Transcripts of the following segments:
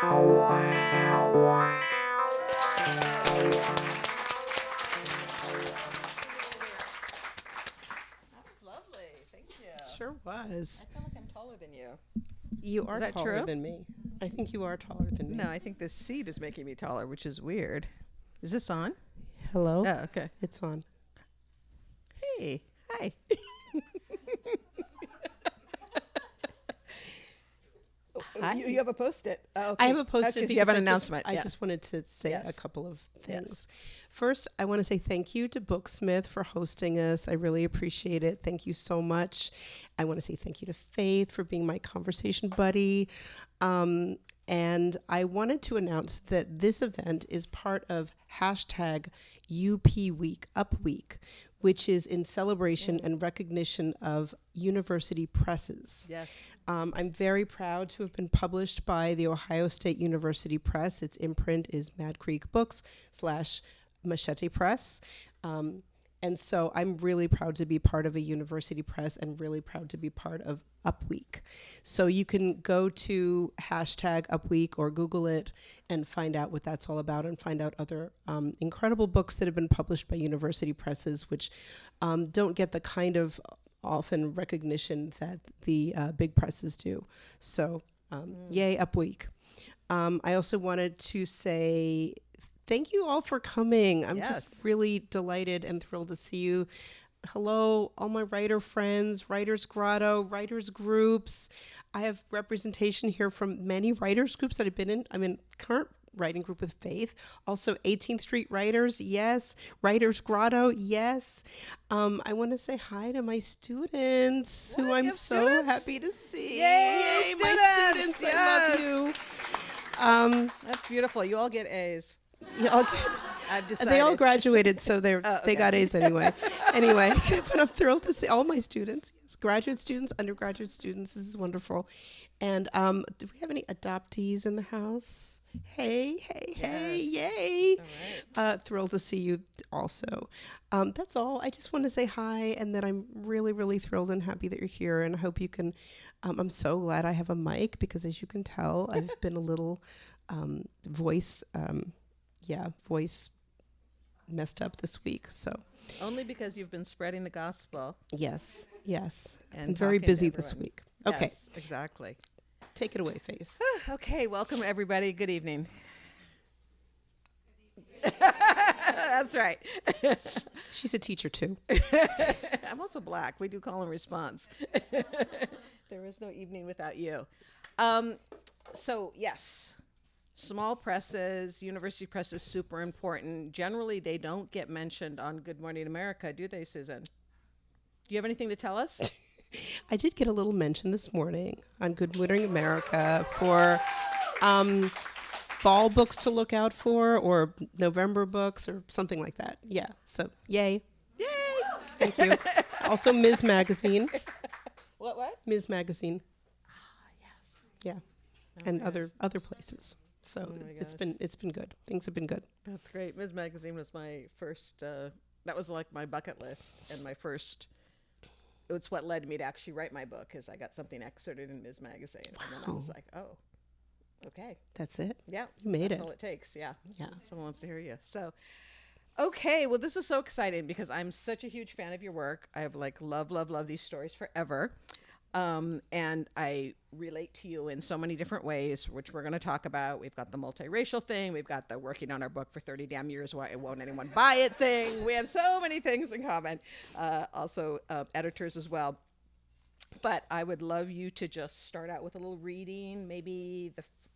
Lovely. Thank you. Sure was. I feel like I'm taller than you. You are that taller true? than me. I think you are taller than me. No, I think this seat is making me taller, which is weird. Is this on? Hello? Oh, okay. It's on. Hey. Hi. Hi. You have a Post-it. Oh, okay. I have a Post-it because because you have an I announcement. I just wanted to say Yes. a couple of things. Yes. First, I want to say thank you to Booksmith for hosting us. I really appreciate it. Thank you so much. I want to say thank you to Faith for being my conversation buddy. And I wanted to announce that this event is part of hashtag UP Week, Up Week, which is in celebration and recognition of university presses. Yes. I'm very proud to have been published by the Ohio State University Press. Its imprint is Mad Creek Books / Machete Press. And so I'm really proud to be part of a university press and really proud to be part of Up Week. So you can go to hashtag Up Week or Google it and find out what that's all about and find out other incredible books that have been published by university presses, which don't get the kind of often recognition that the big presses do. So yay, Up Week. I also wanted to say thank you all for coming. I'm just really delighted and thrilled to see you. Hello, all my writer friends, Writers Grotto, writers groups. I have representation here from many writers groups that I've been in. I'm in current writing group with Faith. Also 18th Street Writers, yes. Writers Grotto, yes. I want to say hi to my students who I'm so happy to see. Yay, my students, I love you. That's beautiful. You all get A's. I've decided. They all graduated, so they okay. got A's anyway. Anyway, but I'm thrilled to see all my students, yes, graduate students, undergraduate students. This is wonderful. And do we have any adoptees in the house? Hey, yay. All right. Thrilled to see you also. That's all. I just want to say hi and that I'm really, really thrilled and happy that you're here. And I hope you can, I'm so glad I have a mic because as you can tell, I've been a little voice messed up this week. So Only because you've been spreading the gospel. yes. And I'm very talking to busy this everyone. week. Okay. Yes, exactly. Take it away, Faith. Okay, welcome everybody. Good evening. That's right. She's a teacher too. I'm also black. We do call and response. There is no evening without you. So yes, small presses, university presses, super important. Generally, they don't get mentioned on Good Morning America, do they, Susan? Do you have anything to tell us? I did get a little mention this morning on Good Morning America for fall books to look out for or November books or something like that. Yeah. So yay. Yay! Thank you. Also Ms. Magazine. What? Ms. Magazine. Yes. Yeah. And other places. So it's been good. Things have been good. That's great. Ms. Magazine was my first, that was like my bucket list and my first, it's what led me to actually write my book is I got something excerpted in Ms. Magazine. Wow. And then I was like, oh, okay. That's it? Yeah. You made That's it. all it takes. Yeah. Yeah. Someone wants to hear you. So, okay. Well, this is so exciting because I'm such a huge fan of your work. I have like love these stories forever. And I relate to you in so many different ways, which we're going to talk about. We've got the multiracial thing. We've got the working on our book for 30 damn years. Why won't anyone buy it thing? We have so many things in common. Also, editors as well. But I would love you to just start out with a little reading, maybe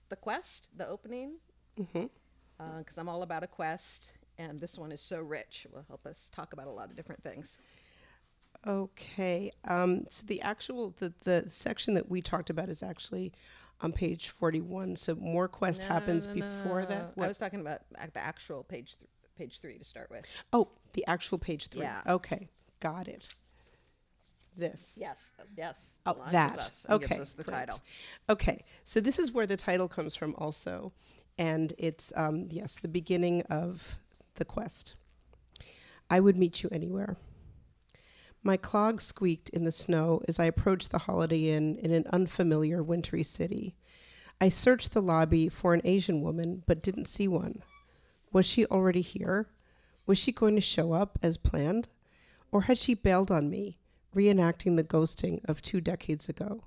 the quest, the opening, because I'm all about a quest. And this one is so rich. It will help us talk about a lot of different things. Okay. So the section that we talked about is actually on page 41. So more quest happens before that. I was talking about the actual page 3 to start with. Oh, the actual page 3. Yeah. Okay. Got it. This. Yes. Oh, Launches that. us and Okay. gives us the great. title. Okay. So this is where the title comes from also. And it's, the beginning of the quest. I would meet you anywhere. My clogs squeaked in the snow as I approached the Holiday Inn in an unfamiliar wintry city. I searched the lobby for an Asian woman, but didn't see one. Was she already here? Was she going to show up as planned? Or had she bailed on me, reenacting the ghosting of 2 decades ago?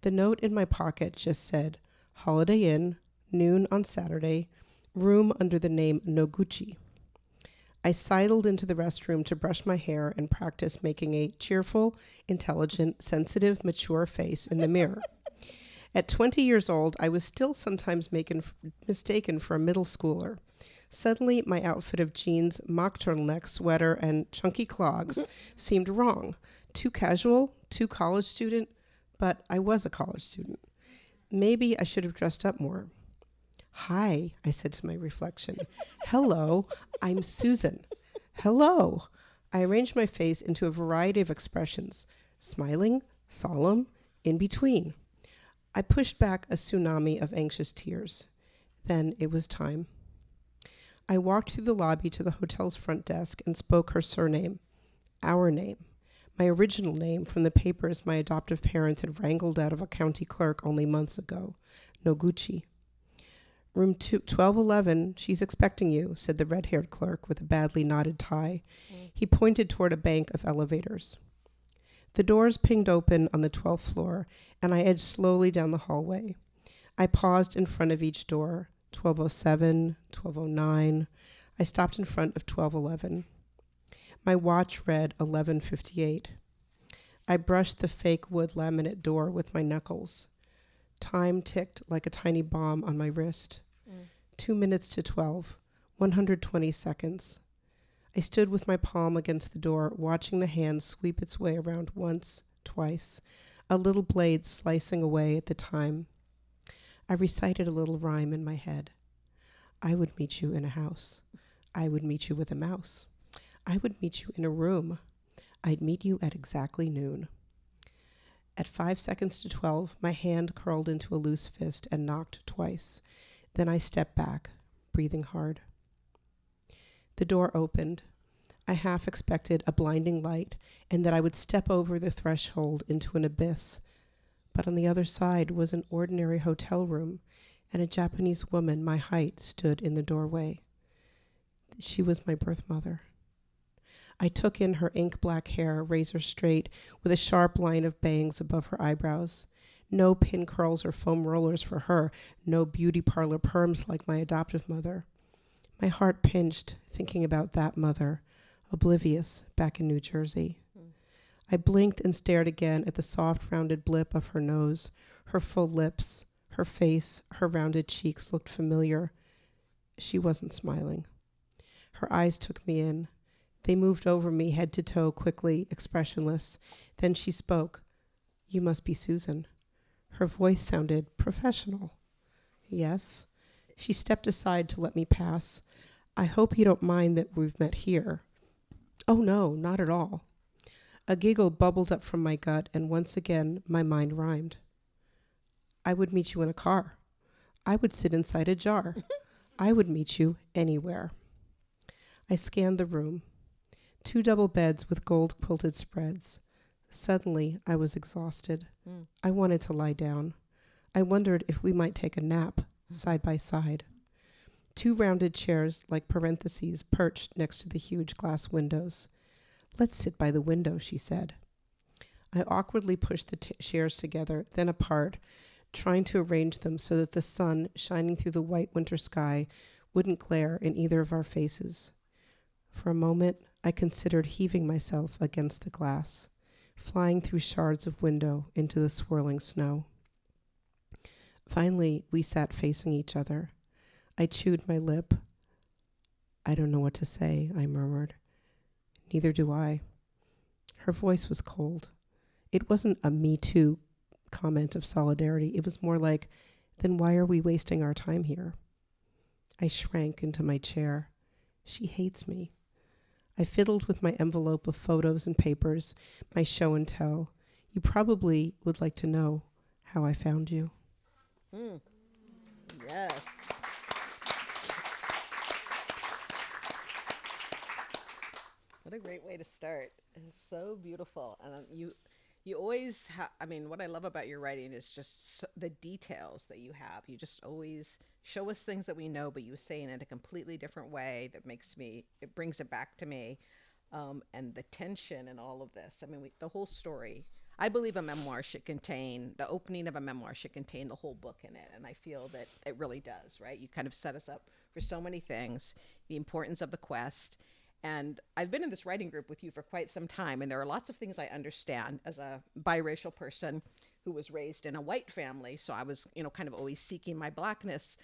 The note in my pocket just said, Holiday Inn, noon on Saturday, room under the name Noguchi. I sidled into the restroom to brush my hair and practice making a cheerful, intelligent, sensitive, mature face in the mirror. At 20 years old, I was still sometimes mistaken for a middle schooler. Suddenly, my outfit of jeans, mock turtleneck, sweater, and chunky clogs seemed wrong. Too casual, too college student, but I was a college student. Maybe I should have dressed up more. Hi, I said to my reflection. Hello, I'm Susan. Hello. I arranged my face into a variety of expressions, smiling, solemn, in between. I pushed back a tsunami of anxious tears. Then it was time. I walked through the lobby to the hotel's front desk and spoke her surname, our name, my original name from the papers my adoptive parents had wrangled out of a county clerk only months ago, Noguchi. Room 1211, she's expecting you, said the red-haired clerk with a badly knotted tie. He pointed toward a bank of elevators. The doors pinged open on the 12th floor, and I edged slowly down the hallway. I paused in front of each door, 1207, 1209. I stopped in front of 1211. My watch read 11:58. I brushed the fake wood laminate door with my knuckles. Time ticked like a tiny bomb on my wrist. 2 minutes to 12, 120 seconds. I stood with my palm against the door, watching the hand sweep its way around once, twice, a little blade slicing away at the time. I recited a little rhyme in my head. I would meet you in a house. I would meet you with a mouse. I would meet you in a room. I'd meet you at exactly noon. At 5 seconds to 12, my hand curled into a loose fist and knocked twice. Then I stepped back, breathing hard. The door opened. I half expected a blinding light and that I would step over the threshold into an abyss. But on the other side was an ordinary hotel room, and a Japanese woman my height stood in the doorway. She was my birth mother. I took in her ink-black hair, razor straight, with a sharp line of bangs above her eyebrows. No pin curls or foam rollers for her, no beauty parlor perms like my adoptive mother. My heart pinched, thinking about that mother, oblivious, back in New Jersey. I blinked and stared again at the soft, rounded blip of her nose, her full lips, her face, her rounded cheeks looked familiar. She wasn't smiling. Her eyes took me in. They moved over me head to toe quickly, expressionless. Then she spoke. You must be Susan. Her voice sounded professional. Yes. She stepped aside to let me pass. I hope you don't mind that we've met here. Oh no, not at all. A giggle bubbled up from my gut, and once again my mind rhymed. I would meet you in a car. I would sit inside a jar. I would meet you anywhere. I scanned the room. 2 double beds with gold quilted spreads. Suddenly, I was exhausted. I wanted to lie down. I wondered if we might take a nap, side by side. 2 rounded chairs, like parentheses, perched next to the huge glass windows. Let's sit by the window, she said. I awkwardly pushed the chairs together, then apart, trying to arrange them so that the sun, shining through the white winter sky, wouldn't glare in either of our faces. For a moment, I considered heaving myself against the glass, flying through shards of window into the swirling snow. Finally, we sat facing each other. I chewed my lip. I don't know what to say, I murmured. Neither do I. Her voice was cold. It wasn't a me too comment of solidarity. It was more like, then why are we wasting our time here? I shrank into my chair. She hates me. I fiddled with my envelope of photos and papers, my show and tell. You probably would like to know how I found you. Yes. What a great way to start. It is so beautiful. And you you always have, I mean, what I love about your writing is just the details that you have. You just always show us things that we know, but you say it in a completely different way that makes me, it brings it back to me. And the tension and all of this. I mean, the whole story. I believe a memoir should contain, the opening of a memoir should contain the whole book in it. And I feel that it really does, right? You kind of set us up for so many things, the importance of the quest. And I've been in this writing group with you for quite some time, and there are lots of things I understand as a biracial person who was raised in a white family. So I was, kind of always seeking my blackness.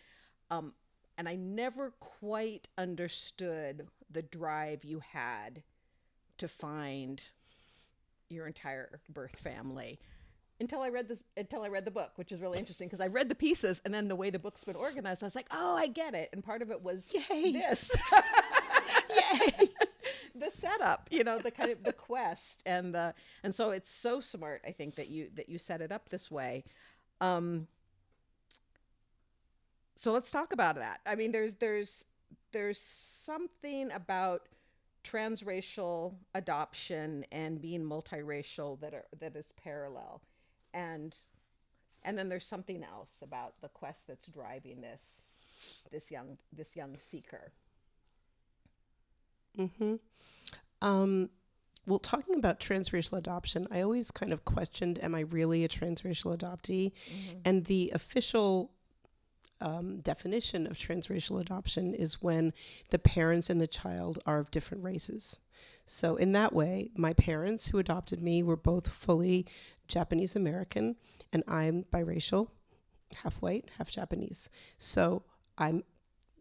And I never quite understood the drive you had to find your entire birth family until I read the book, which is really interesting because I read the pieces, and then the way the book's been organized, I was like, oh, I get it. And part of it was this. Yay. The setup, the kind of the quest and so it's so smart, I think, that you set it up this way. So let's talk about that. I mean, there's something about transracial adoption and being multiracial that is parallel, and then there's something else about the quest that's driving this young seeker. Mm-hmm. Well, talking about transracial adoption, I always kind of questioned, am I really a transracial adoptee? Mm-hmm. And the official definition of transracial adoption is when the parents and the child are of different races. So in that way, my parents who adopted me were both fully Japanese American, and I'm biracial, half white, half Japanese. So I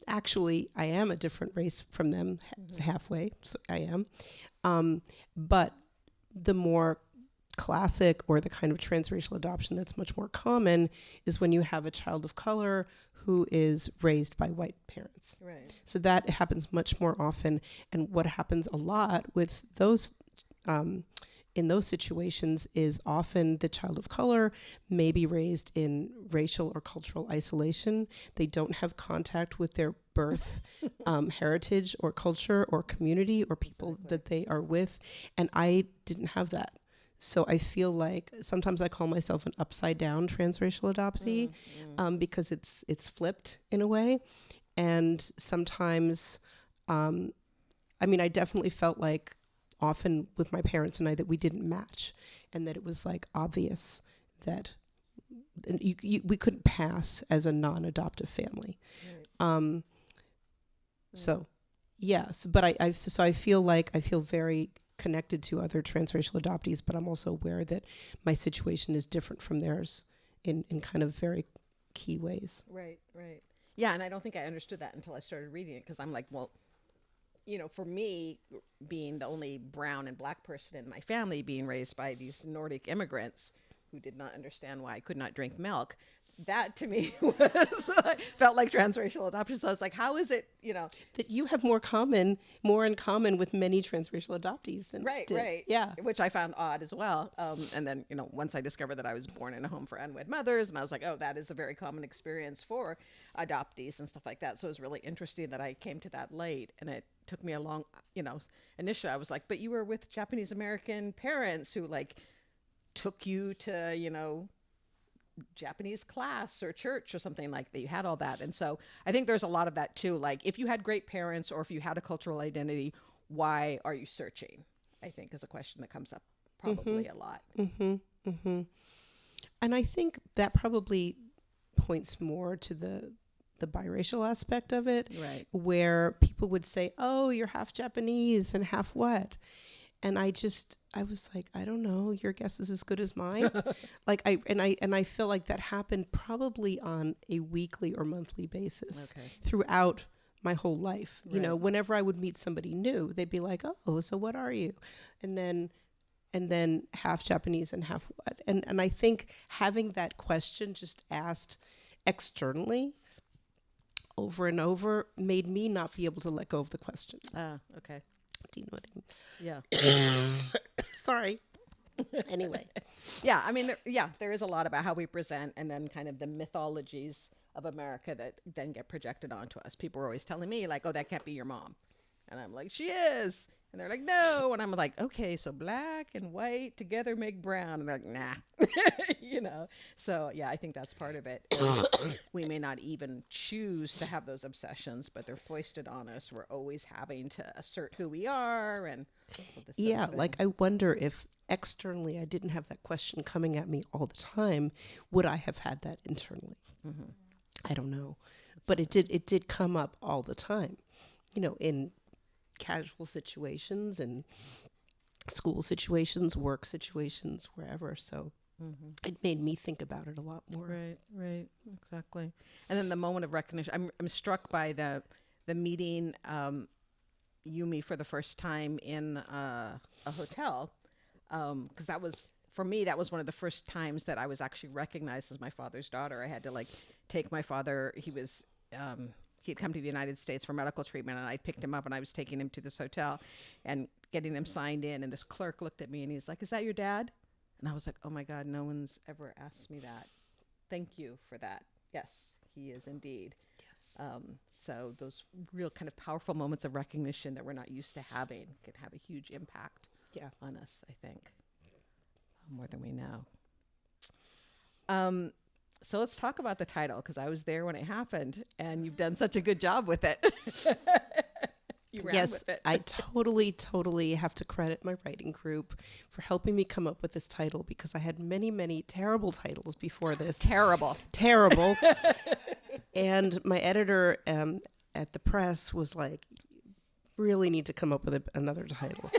am a different race from them, halfway, so I am. But the more classic, or the kind of transracial adoption that's much more common, is when you have a child of color who is raised by white parents. Right. So that happens much more often. And what happens a lot with those, in those situations, is often the child of color may be raised in racial or cultural isolation. They don't have contact with their birth heritage or culture or community or people that they are with. And I didn't have that. So I feel like sometimes I call myself an upside down transracial adoptee because it's flipped in a way. And sometimes, I definitely felt like often with my parents and I that we didn't match, and that it was like obvious that we couldn't pass as a non-adoptive family. Right. So, yes, but I feel very connected to other transracial adoptees, but I'm also aware that my situation is different from theirs in kind of very key ways. Right. Yeah, and I don't think I understood that until I started reading it, because I'm like, well, for me, being the only brown and black person in my family, being raised by these Nordic immigrants who did not understand why I could not drink milk, that to me felt like transracial adoption. So I was like, how is it, that you have more in common with many transracial adoptees than right. Yeah. Which I found odd as well. And then, once I discovered that I was born in a home for unwed mothers, and I was like, oh, that is a very common experience for adoptees and stuff like that. So it was really interesting that I came to that late, and it took me a long, initially I was like, but you were with Japanese American parents who took you to, Japanese class or church or something like that. You had all that. And so I think there's a lot of that too. Like, if you had great parents, or if you had a cultural identity, why are you searching? I think is a question that comes up probably a lot. Mm-hmm. Mm-hmm. And I think that probably points more to the biracial aspect of it, right? Where people would say, oh, you're half Japanese and half what? And I was like, I don't know, your guess is as good as mine. I feel like that happened probably on a weekly or monthly basis throughout my whole life. Right. Whenever I would meet somebody new, they'd be like, oh, so what are you? And then half Japanese and half what? And I think having that question just asked externally over and over made me not be able to let go of the question. Okay. Do you know what I mean? Yeah. Sorry. Anyway. Yeah, I mean, there is a lot about how we present, and then kind of the mythologies of America that then get projected onto us. People are always telling me, like, oh, that can't be your mom. And I'm like, she is. And they're like, no. And I'm like, okay, so black and white together make brown. And they're like, nah. So yeah, I think that's part of it. We may not even choose to have those obsessions, but they're foisted on us. We're always having to assert who we are and all this sort of thing. Like I wonder if externally I didn't have that question coming at me all the time, would I have had that internally? I don't know. But it did come up all the time, in casual situations and school situations, work situations, wherever. So it made me think about it a lot more. Right, exactly. And then the moment of recognition, I'm struck by the meeting Yumi for the first time in a hotel, because that was, for me, that was one of the first times that I was actually recognized as my father's daughter. I had to take my father. He'd come to the United States for medical treatment, and I picked him up, and I was taking him to this hotel and getting him signed in. And this clerk looked at me, and he's like, "Is that your dad?" And I was like, "Oh my God, no one's ever asked me that. Thank you for that." Yes, he is indeed. Yes. So those real kind of powerful moments of recognition that we're not used to having can have a huge impact on us, I think, more than we know. So let's talk about the title, because I was there when it happened, and you've done such a good job with it. You ran with it. I totally have to credit my writing group for helping me come up with this title, because I had many, many terrible titles before this. Terrible. And my editor at the press was like, really need to come up with another title.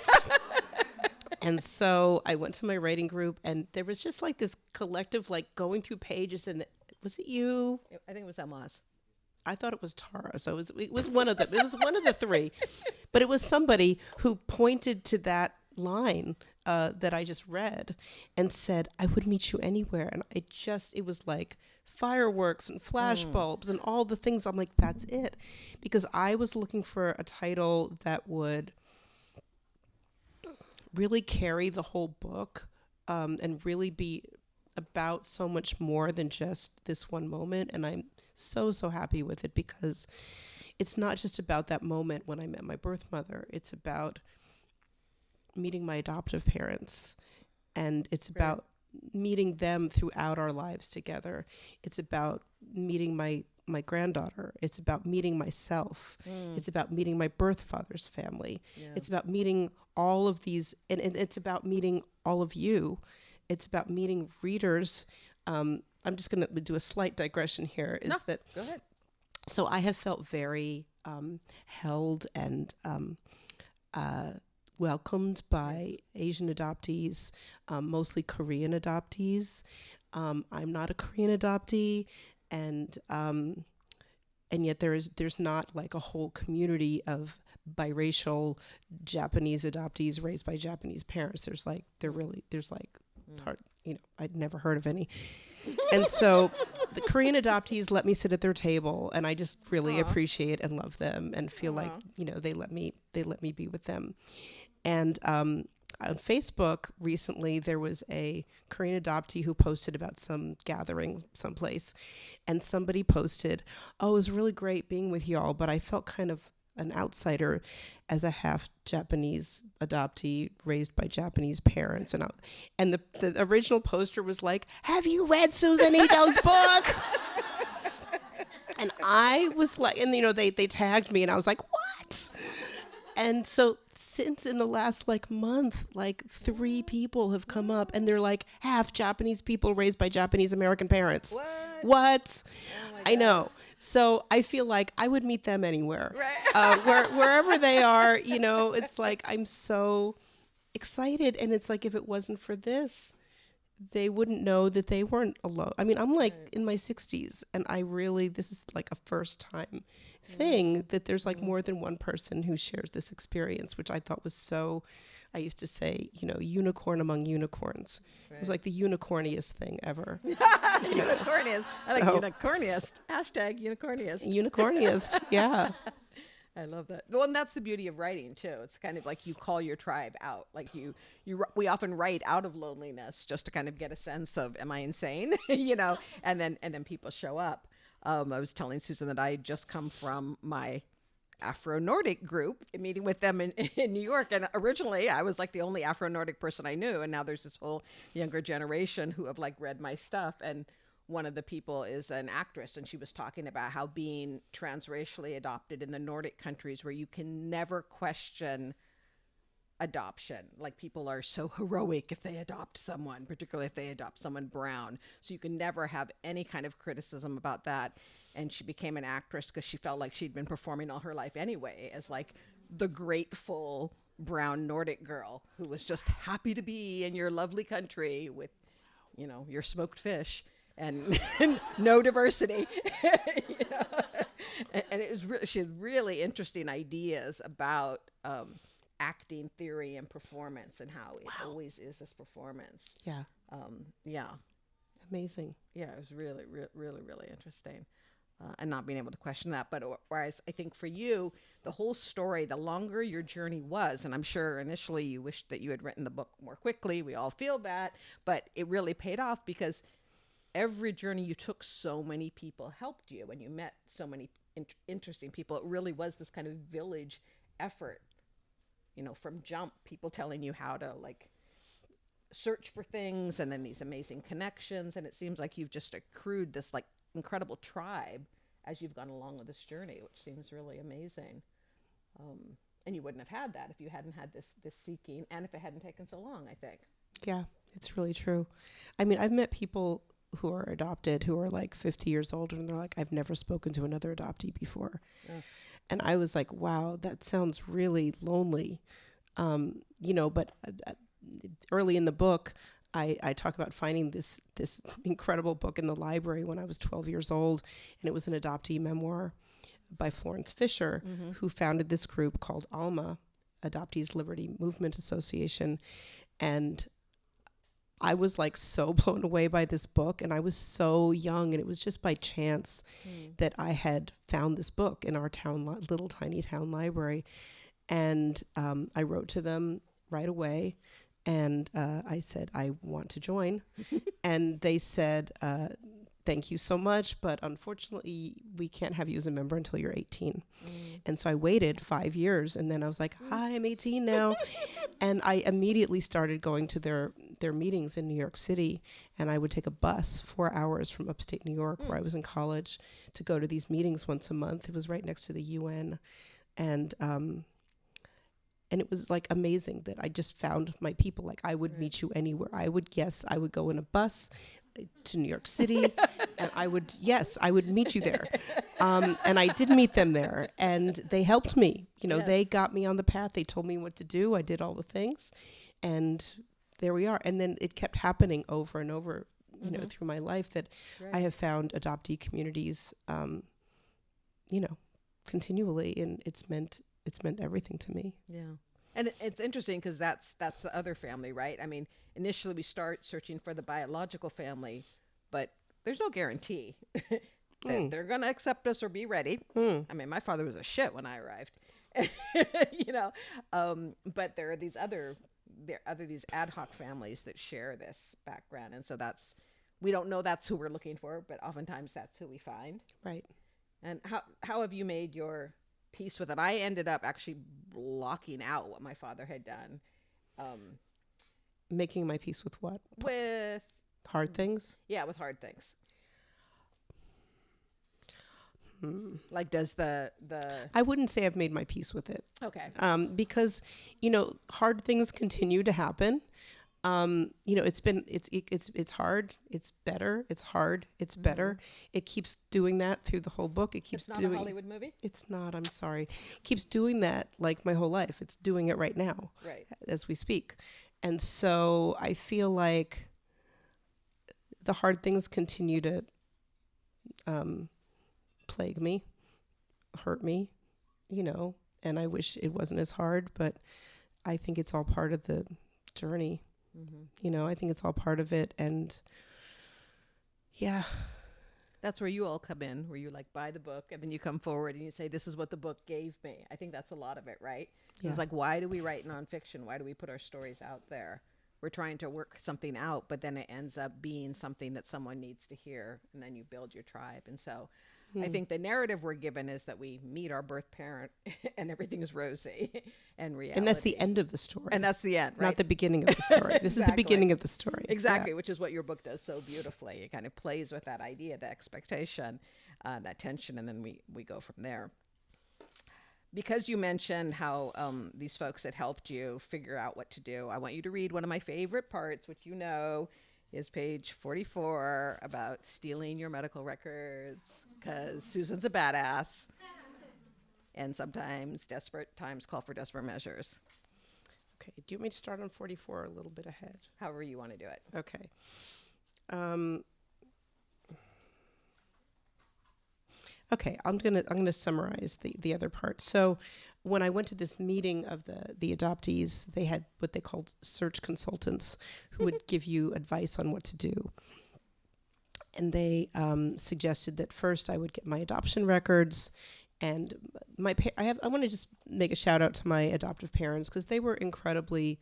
And so I went to my writing group, and there was just this collective, going through pages. And was it you? I think it was Emma's. I thought it was Tara. So it was one of them. It was one of the three. But it was somebody who pointed to that line that I just read and said, I would meet you anywhere. And it was like fireworks and flashbulbs and all the things. I'm like, that's it. Because I was looking for a title that would really carry the whole book and really be about so much more than just this one moment. And I'm so happy with it, because it's not just about that moment when I met my birth mother. It's about meeting my adoptive parents, and it's about meeting them throughout our lives together. It's about meeting my granddaughter. It's about meeting myself. It's about meeting my birth father's family. Yeah. It's about meeting all of these, and it's about meeting all of you. It's about meeting readers. I'm just going to do a slight digression here. Go ahead. So I have felt very held and welcomed by Asian adoptees, mostly Korean adoptees. I'm not a Korean adoptee, and yet there's not a whole community of biracial Japanese adoptees raised by Japanese parents. There's part, I'd never heard of any. And so the Korean adoptees let me sit at their table, and I just really appreciate and love them, and feel like, they let me be with them. And on Facebook recently, there was a Korean adoptee who posted about some gathering someplace, and somebody posted, "Oh, it was really great being with y'all, but I felt kind of an outsider as a half Japanese adoptee raised by Japanese parents." And the original poster was like, "Have you read Susan Ito's book?" And I was like, and they tagged me, and I was like, "What?" And so since in the last month, 3 people have come up, and they're half Japanese people raised by Japanese American parents. What? Oh I know. So I feel like I would meet them anywhere, wherever they are. It's I'm so excited, and it's if it wasn't for this, they wouldn't know that they weren't alone. I mean, I'm in my 60s, and this is a first time thing that there's more than one person who shares this experience, which I thought was so, I used to say, unicorn among unicorns. Right. It was the unicorniest thing ever. Unicorniest. I like unicorniest. Hashtag unicorniest. Unicorniest, yeah. I love that. Well, and that's the beauty of writing too. It's kind of you call your tribe out. We often write out of loneliness just to kind of get a sense of, am I insane? And then people show up. I was telling Susan that I had just come from my Afro-Nordic group, meeting with them in New York. And originally I was like the only Afro-Nordic person I knew. And now there's this whole younger generation who have like read my stuff. And one of the people is an actress, and she was talking about how being transracially adopted in the Nordic countries, where you can never question adoption. Like, people are so heroic if they adopt someone, particularly if they adopt someone brown. So you can never have any kind of criticism about that. And she became an actress because she felt like she'd been performing all her life anyway as like the grateful brown Nordic girl who was just happy to be in your lovely country with, you know, your smoked fish and no diversity. You know? And it was she had really interesting ideas about acting theory and performance, and how it always is this performance. Yeah. Yeah. Amazing. Yeah, it was really, really interesting. And not being able to question that. But whereas I think for you, the whole story, the longer your journey was, and I'm sure initially you wished that you had written the book more quickly. We all feel that. But it really paid off because every journey you took, so many people helped you, and you met so many interesting people. It really was this kind of village effort, you know, from jump, people telling you how to like search for things, and then these amazing connections. And it seems like you've just accrued this like incredible tribe as you've gone along with this journey, which seems really amazing. And you wouldn't have had that if you hadn't had this seeking, and if it hadn't taken so long, I think. Yeah, it's really true. I mean, I've met people who are adopted who are like 50 years old, and they're like, I've never spoken to another adoptee before. Yeah. And I was like, wow, that sounds really lonely. You know, but early in the book, I talk about finding this incredible book in the library when I was 12 years old, and it was an adoptee memoir by Florence Fisher, who founded this group called ALMA, Adoptees Liberty Movement Association. And I was like so blown away by this book, and I was so young, and it was just by chance that I had found this book in our town, little tiny town library. And I wrote to them right away, and I said, I want to join. And they said, thank you so much, but unfortunately we can't have you as a member until you're 18. And so I waited 5 years, and then I was like, hi, I'm 18 now. And I immediately started going to their meetings in New York City, and I would take a bus 4 hours from upstate New York, where I was in college, to go to these meetings once a month. It was right next to the UN. And it was like amazing that I just found my people. Like, I would meet you anywhere. I would go in a bus to New York City, and I would meet you there. And I did meet them there, and they helped me. You know, They got me on the path. They told me what to do. I did all the things, and there we are. And then it kept happening over and over, you know, through my life, that I have found adoptee communities, you know, continually, and it's meant everything to me. Yeah. And it's interesting because that's the other family, right? I mean, initially we start searching for the biological family, but there's no guarantee that they're going to accept us or be ready. I mean, my father was a shit when I arrived, you know, but there are these these ad hoc families that share this background. And so we don't know that's who we're looking for, but oftentimes that's who we find. Right. And how have you made your peace with it? I ended up actually blocking out what my father had done. Making my peace with what? With hard things? Yeah, with hard things. Like, does the I wouldn't say I've made my peace with it. Okay. Because, you know, hard things continue to happen. You know, it's hard, it's better, it's hard, it's better. It keeps doing that through the whole book. It's not a Hollywood movie? It's not, I'm sorry. It keeps doing that like my whole life. It's doing it right now, right, as we speak. And so I feel like the hard things continue to plague me, hurt me, you know, and I wish it wasn't as hard, but I think it's all part of the journey. You know, I think it's all part of it. And yeah. That's where you all come in, where you like buy the book and then you come forward and you say, this is what the book gave me. I think that's a lot of it, right? Yeah. It's like, why do we write nonfiction? Why do we put our stories out there? we're trying to work something out, but then it ends up being something that someone needs to hear, and then you build your tribe. And so I think the narrative we're given is that we meet our birth parent and everything is rosy and reality. And that's the end of the story. And that's the end, right? Not the beginning of the story. This is the beginning of the story. Exactly, which is what your book does so beautifully. It kind of plays with that idea, the expectation, that tension, and then we go from there. Because you mentioned how these folks had helped you figure out what to do, I want you to read one of my favorite parts, which you know is page 44, about stealing your medical records, because Susan's a badass. And sometimes desperate times call for desperate measures. Okay. Do you want me to start on 44 or a little bit ahead? However you want to do it. Okay. Okay, I'm gonna summarize the other part. So when I went to this meeting of the adoptees, they had what they called search consultants who would give you advice on what to do. And they suggested that first I would get my adoption records, and I want to just make a shout out to my adoptive parents, because they were incredibly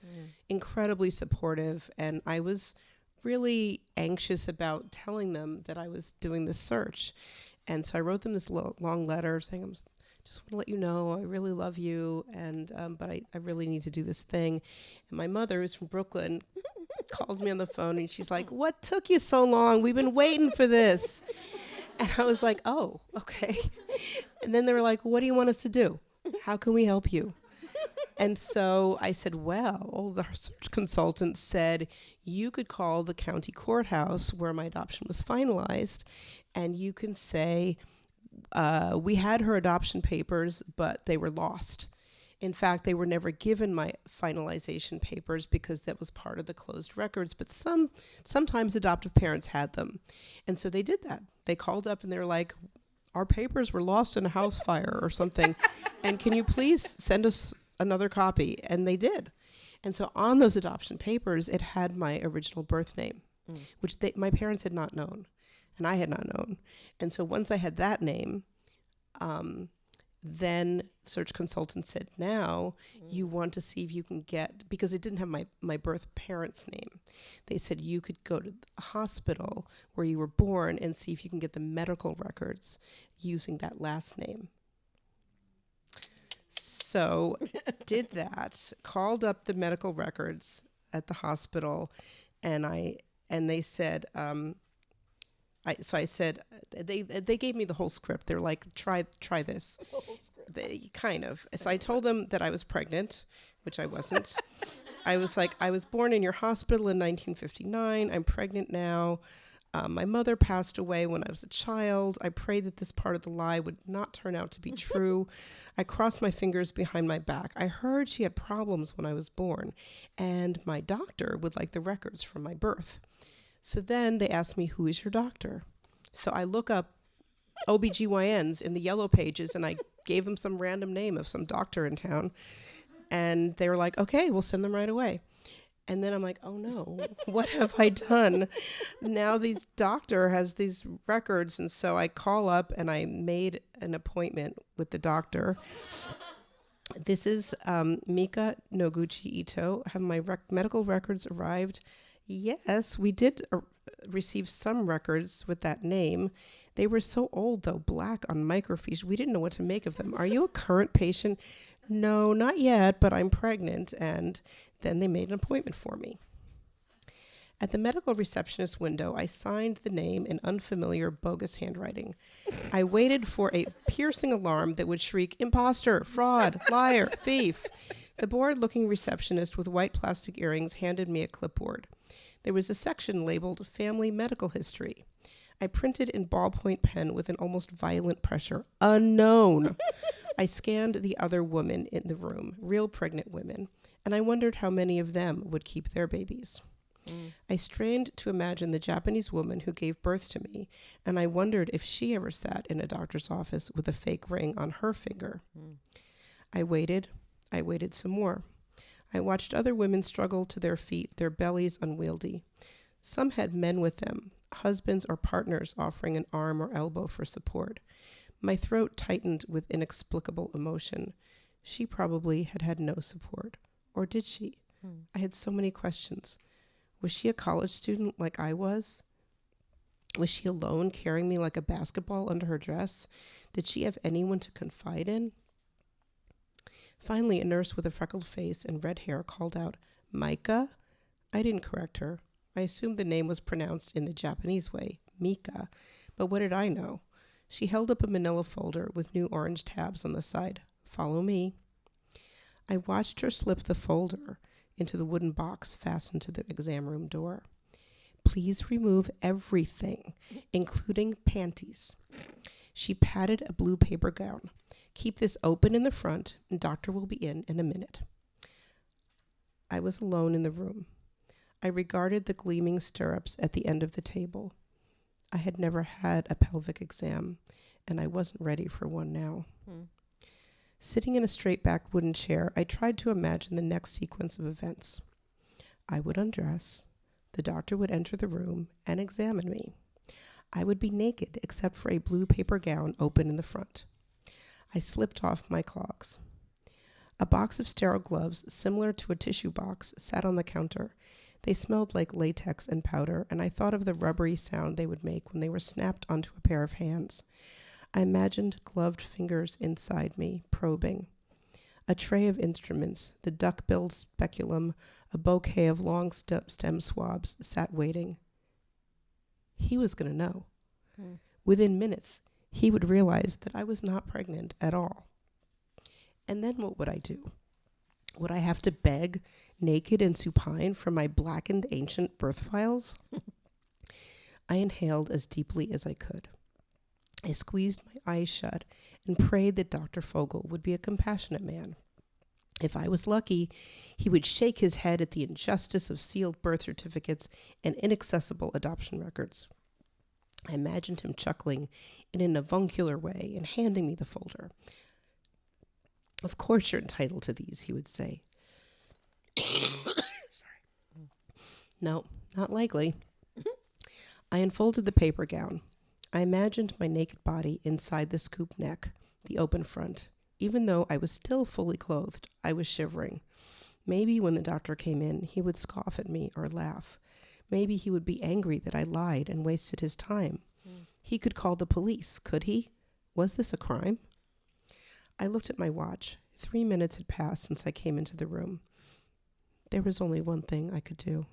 supportive, and I was really anxious about telling them that I was doing this search. And so I wrote them this long letter saying, just want to let you know, I really love you, and but I really need to do this thing. And my mother, who's from Brooklyn, calls me on the phone, and she's like, what took you so long? We've been waiting for this. And I was like, oh, okay. And then they were like, what do you want us to do? How can we help you? And so I said, well, the search consultant said you could call the county courthouse where my adoption was finalized, and you can say, we had her adoption papers, but they were lost. In fact, they were never given my finalization papers because that was part of the closed records, but sometimes adoptive parents had them. And so they did that. They called up and they were like, our papers were lost in a house fire or something, and can you please send us another copy? And they did. And so on those adoption papers, it had my original birth name, which my parents had not known. And I had not known. And so once I had that name, then search consultant said, now you want to see if you can get, because it didn't have my birth parent's name. They said you could go to the hospital where you were born and see if you can get the medical records using that last name. So did that, called up the medical records at the hospital, and they said, I said, they gave me the whole script. They're like, try this. They kind of. So I told them that I was pregnant, which I wasn't. I was like, I was born in your hospital in 1959. I'm pregnant now. My mother passed away when I was a child. I prayed that this part of the lie would not turn out to be true. I crossed my fingers behind my back. I heard she had problems when I was born, and my doctor would like the records from my birth. So then they asked me, who is your doctor? So I look up OBGYNs in the yellow pages, and I gave them some random name of some doctor in town. And they were like, okay, we'll send them right away. And then I'm like, oh no, what have I done? Now this doctor has these records. And so I call up and I made an appointment with the doctor. This is Mika Noguchi Ito. Have my medical records arrived? Yes, we did receive some records with that name. They were so old, though, black on microfiche. We didn't know what to make of them. Are you a current patient? No, not yet, but I'm pregnant. And then they made an appointment for me. At the medical receptionist window, I signed the name in unfamiliar, bogus handwriting. I waited for a piercing alarm that would shriek, imposter, fraud, liar, thief. The bored-looking receptionist with white plastic earrings handed me a clipboard. There was a section labeled Family Medical History. I printed in ballpoint pen with an almost violent pressure, unknown. I scanned the other women in the room, real pregnant women, and I wondered how many of them would keep their babies. I strained to imagine the Japanese woman who gave birth to me, and I wondered if she ever sat in a doctor's office with a fake ring on her finger. I waited some more. I watched other women struggle to their feet, their bellies unwieldy. Some had men with them, husbands or partners offering an arm or elbow for support. My throat tightened with inexplicable emotion. She probably had no support. Or did she? I had so many questions. Was she a college student like I was? Was she alone, carrying me like a basketball under her dress? Did she have anyone to confide in? Finally, a nurse with a freckled face and red hair called out, "Micah?" I didn't correct her. I assumed the name was pronounced in the Japanese way, Mika, but what did I know? She held up a manila folder with new orange tabs on the side. "Follow me." I watched her slip the folder into the wooden box fastened to the exam room door. "Please remove everything, including panties." She patted a blue paper gown. "Keep this open in the front, and doctor will be in a minute." I was alone in the room. I regarded the gleaming stirrups at the end of the table. I had never had a pelvic exam, and I wasn't ready for one now. Sitting in a straight-backed wooden chair, I tried to imagine the next sequence of events. I would undress. The doctor would enter the room and examine me. I would be naked except for a blue paper gown open in the front. I slipped off my clogs. A box of sterile gloves, similar to a tissue box, sat on the counter. They smelled like latex and powder, and I thought of the rubbery sound they would make when they were snapped onto a pair of hands. I imagined gloved fingers inside me, probing. A tray of instruments, the duck-billed speculum, a bouquet of long stem swabs, sat waiting. He was going to know. Within minutes, he would realize that I was not pregnant at all. And then what would I do? Would I have to beg, naked and supine, for my blackened ancient birth files? I inhaled as deeply as I could. I squeezed my eyes shut and prayed that Dr. Fogel would be a compassionate man. If I was lucky, he would shake his head at the injustice of sealed birth certificates and inaccessible adoption records. I imagined him chuckling in an avuncular way and handing me the folder. "Of course you're entitled to these," he would say. Sorry. No, not likely. I unfolded the paper gown. I imagined my naked body inside the scoop neck, the open front. Even though I was still fully clothed, I was shivering. Maybe when the doctor came in, he would scoff at me or laugh. Maybe he would be angry that I lied and wasted his time. He could call the police, could he? Was this a crime? I looked at my watch. 3 minutes had passed since I came into the room. There was only one thing I could do.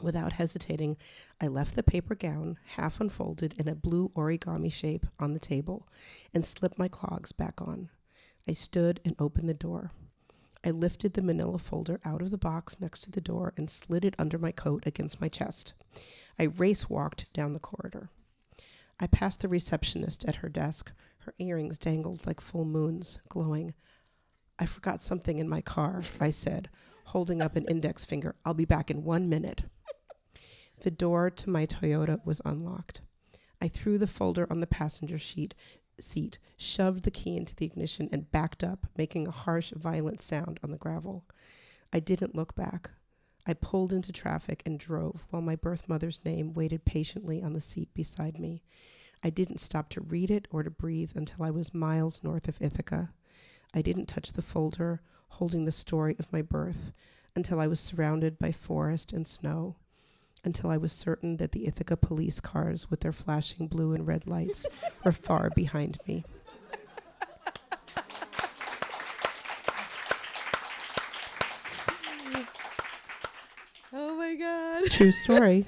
Without hesitating, I left the paper gown, half unfolded in a blue origami shape, on the table, and slipped my clogs back on. I stood and opened the door. I lifted the manila folder out of the box next to the door and slid it under my coat against my chest. I race-walked down the corridor. I passed the receptionist at her desk. Her earrings dangled like full moons, glowing. "I forgot something in my car," I said, holding up an index finger. "I'll be back in 1 minute." The door to my Toyota was unlocked. I threw the folder on the passenger seat, shoved the key into the ignition, and backed up, making a harsh, violent sound on the gravel. I didn't look back. I pulled into traffic and drove while my birth mother's name waited patiently on the seat beside me. I didn't stop to read it or to breathe until I was miles north of Ithaca. I didn't touch the folder holding the story of my birth until I was surrounded by forest and snow, until I was certain that the Ithaca police cars with their flashing blue and red lights were far behind me. Oh my God. True story.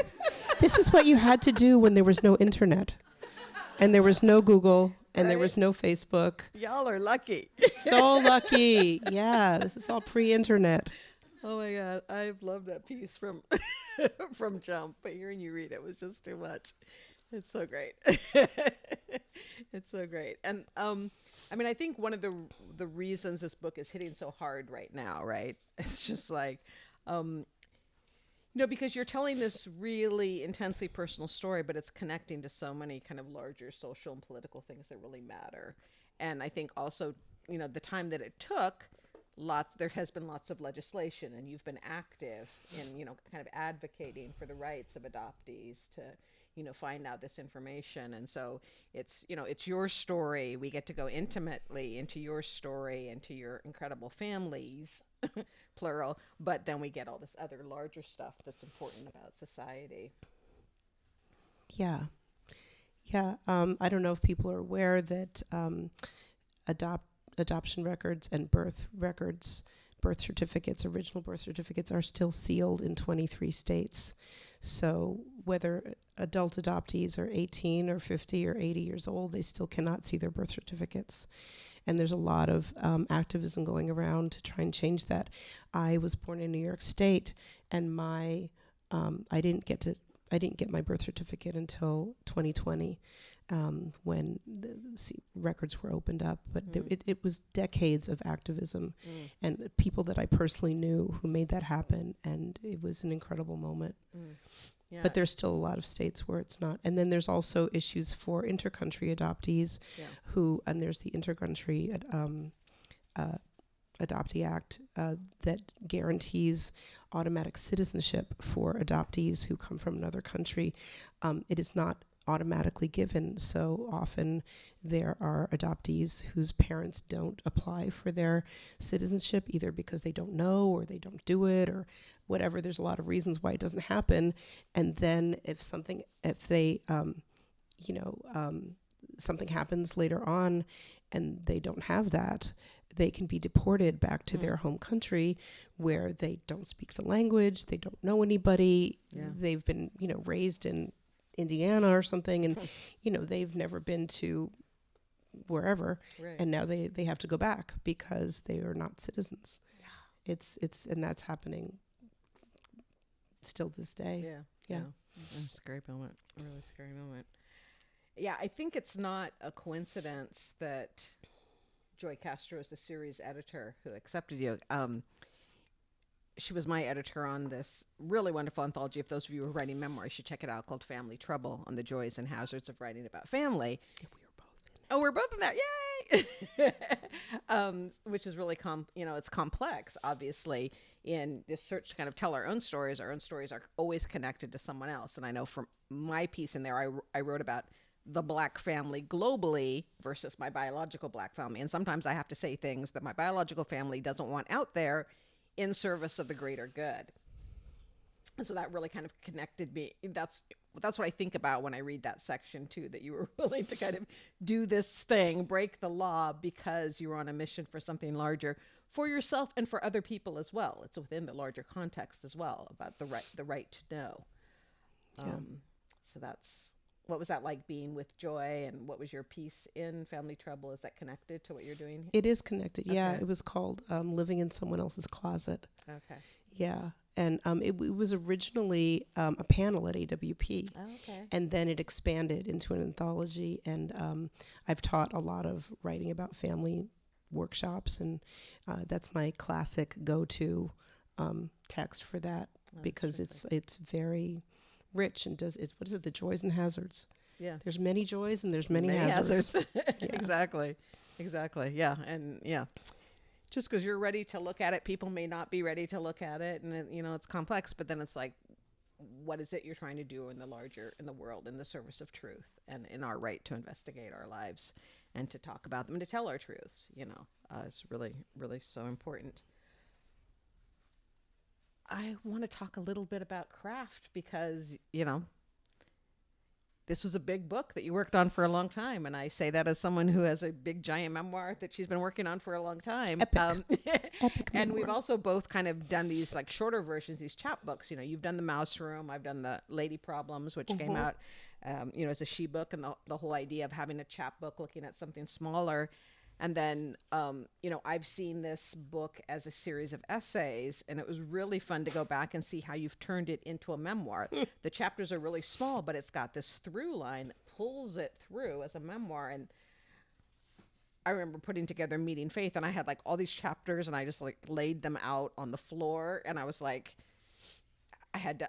This is what you had to do when there was no internet, and there was no Google, and there was no Facebook. Y'all are lucky. So lucky. Yeah, this is all pre-internet. Oh my God. I've loved that piece from from Jump, but hearing you read it was just too much. It's so great. It's so great. And I mean, I think one of the reasons this book is hitting so hard right now, right? It's just like because you're telling this really intensely personal story, but it's connecting to so many kind of larger social and political things that really matter. And I think also, the time that it took, there has been lots of legislation, and you've been active in, kind of advocating for the rights of adoptees to, find out this information. And so it's, it's your story. We get to go intimately into your story, into your incredible families, plural, but then we get all this other larger stuff that's important about society. Yeah. Yeah. I don't know if people are aware that adoption records and birth certificates, original birth certificates, are still sealed in 23 states. So whether adult adoptees are 18 or 50 or 80 years old, they still cannot see their birth certificates. And there's a lot of activism going around to try and change that. I was born in New York State, and I didn't get my birth certificate until 2020, when the records were opened up. But it was decades of activism and people that I personally knew who made that happen, and it was an incredible moment. Yeah. But there's still a lot of states where it's not. And then there's also issues for intercountry adoptees and there's the Intercountry Adoptee Act that guarantees automatic citizenship for adoptees who come from another country. It is not automatically given. So often there are adoptees whose parents don't apply for their citizenship, either because they don't know or they don't do it or whatever. There's a lot of reasons why it doesn't happen. And then if something happens later on and they don't have that, they can be deported back to their home country where they don't speak the language, they don't know anybody, they've been, raised in Indiana or something, and they've never been to wherever, and now they have to go back because they are not citizens. It's and that's happening still this day. Scary moment, really scary moment. I think it's not a coincidence that Joy Castro is the series editor who accepted you. She was my editor on this really wonderful anthology. If those of you who are writing memoir, you should check it out, called Family Trouble, on the joys and hazards of writing about family. We were both in that. Yay! Which is really, it's complex, obviously, in this search to kind of tell our own stories. Our own stories are always connected to someone else. And I know from my piece in there, I wrote about the Black family globally versus my biological Black family. And sometimes I have to say things that my biological family doesn't want out there in service of the greater good. And so that really kind of connected me. That's what I think about when I read that section too, that you were willing to kind of do this thing, break the law, because you were on a mission for something larger for yourself and for other people as well. It's within the larger context as well, about the right to know. So that's, what was that like being with Joy, and what was your piece in Family Trouble? Is that connected to what you're doing? It is connected. Okay. Yeah, it was called Living in Someone Else's Closet. Okay. Yeah. And it was originally a panel at AWP. Oh, okay. And then it expanded into an anthology. And I've taught a lot of writing about family workshops. And that's my classic go-to text for that, because it's very rich and what is it? The joys and hazards. Yeah. There's many joys and there's many hazards. Exactly. Yeah. And just because you're ready to look at it, people may not be ready to look at it. And it's complex, but then it's like, what is it you're trying to do in the world, in the service of truth, and in our right to investigate our lives and to talk about them and to tell our truths, is really, really so important. I want to talk a little bit about craft, because, this was a big book that you worked on for a long time. And I say that as someone who has a big, giant memoir that she's been working on for a long time. Epic and we've also both kind of done these like shorter versions, these chapbooks. You've done The Mouse Room. I've done The Lady Problems, which came out, as a she book, and the whole idea of having a chapbook, looking at something smaller. And then, I've seen this book as a series of essays, and it was really fun to go back and see how you've turned it into a memoir. The chapters are really small, but it's got this through line that pulls it through as a memoir. And I remember putting together Meeting Faith, and I had like all these chapters, and I just like laid them out on the floor, and I was like, I had to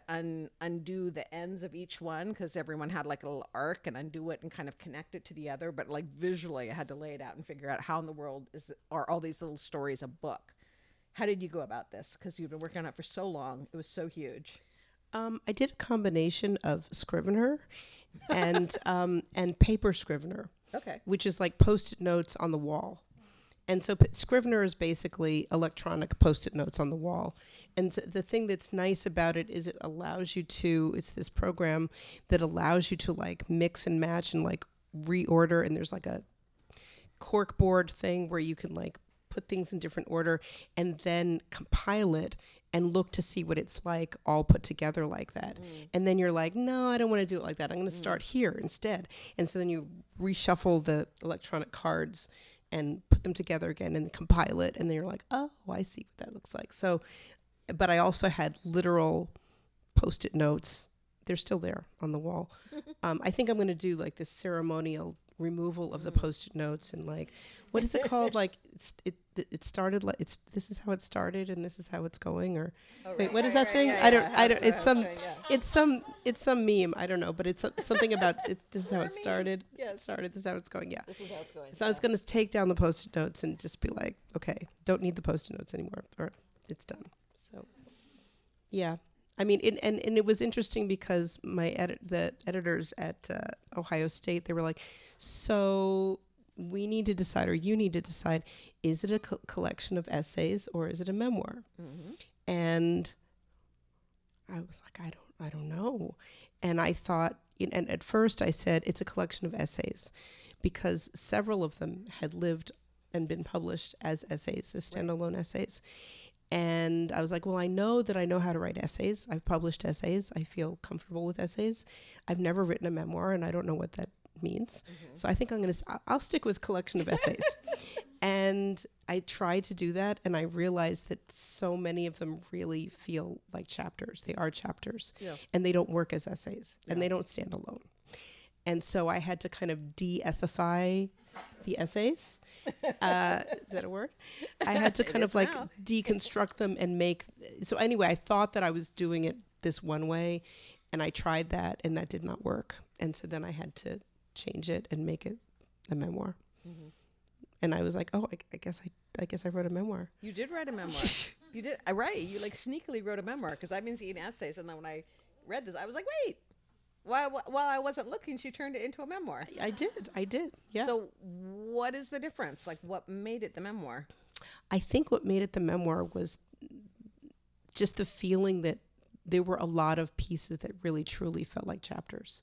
undo the ends of each one, because everyone had like a little arc, and undo it and kind of connect it to the other. But like visually, I had to lay it out and figure out how in the world are all these little stories a book. How did you go about this? Because you've been working on it for so long. It was so huge. I did a combination of Scrivener and paper Scrivener, Okay. which is like Post-it notes on the wall. And so Scrivener is basically electronic Post-it notes on the wall. And the thing that's nice about it is it allows you to, it's this program that allows you to like mix and match and like reorder. And there's like a cork board thing where you can like put things in different order and then compile it and look to see what it's like all put together like that. And then you're like, no, I don't want to do it like that. I'm going to start here instead. And so then you reshuffle the electronic cards and put them together again and compile it. And then you're like, oh, I see what that looks like. So, but I also had literal Post-it notes. They're still there on the wall. I think I'm going to do like this ceremonial removal of the Post-it notes and like, what is it called? Like it started like this is how it started and this is how it's going, or wait, what is that thing? I don't. It's some meme. I don't know, but it's something about it. This is how it started. Yes. Started. This is how it's going. Yeah. This is how it's going. So I was going to take down the Post-it notes and just be like, okay, don't need the Post-it notes anymore, or it's done. So, yeah. I mean, and it was interesting because the editors at Ohio State, they were like, so we need to decide, or you need to decide, is it a collection of essays or is it a memoir? Mm-hmm. And I was like, I don't know. And I thought, and at first I said it's a collection of essays because several of them had lived and been published as essays, as standalone essays. And I was like, well, I know how to write essays. I've published essays. I feel comfortable with essays. I've never written a memoir, and I don't know what that means. Mm-hmm. So I think I'll stick with collection of essays. And I tried to do that, and I realized that so many of them really feel like chapters. They are chapters, and they don't work as essays, and they don't stand alone. And so I had to kind of de-essify the essays. Is that a word? I had to kind of like deconstruct them and make. So anyway, I thought that I was doing it this one way, and I tried that, and that did not work. And so then I had to change it and make it a memoir. Mm-hmm. And I was like, oh, I guess I wrote a memoir. You did write a memoir. You did. Right. You like sneakily wrote a memoir, because I've been seeing essays, and then when I read this, I was like, wait. While I wasn't looking, she turned it into a memoir. I did. Yeah. So what is the difference? Like, what made it the memoir? I think what made it the memoir was just the feeling that there were a lot of pieces that really truly felt like chapters.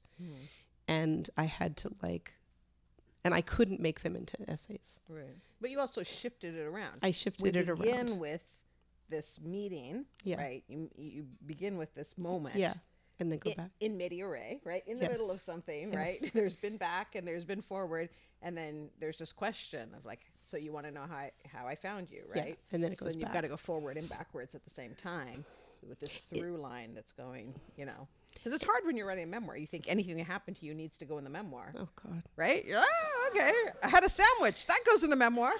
And I had to and I couldn't make them into essays. Right. But you also shifted it around. I shifted it around. We begin with this meeting, right? You begin with this moment. Yeah. And then go back. In medias res, right? In the middle of something, right? There's been back and there's been forward. And then there's this question of like, so you want to know how I found you, right? Yeah. And then it goes back. You've got to go forward and backwards at the same time with this through line that's going, Because it's hard when you're writing a memoir. You think anything that happened to you needs to go in the memoir. Oh, God. Right? You're like, oh, okay. I had a sandwich. That goes in the memoir.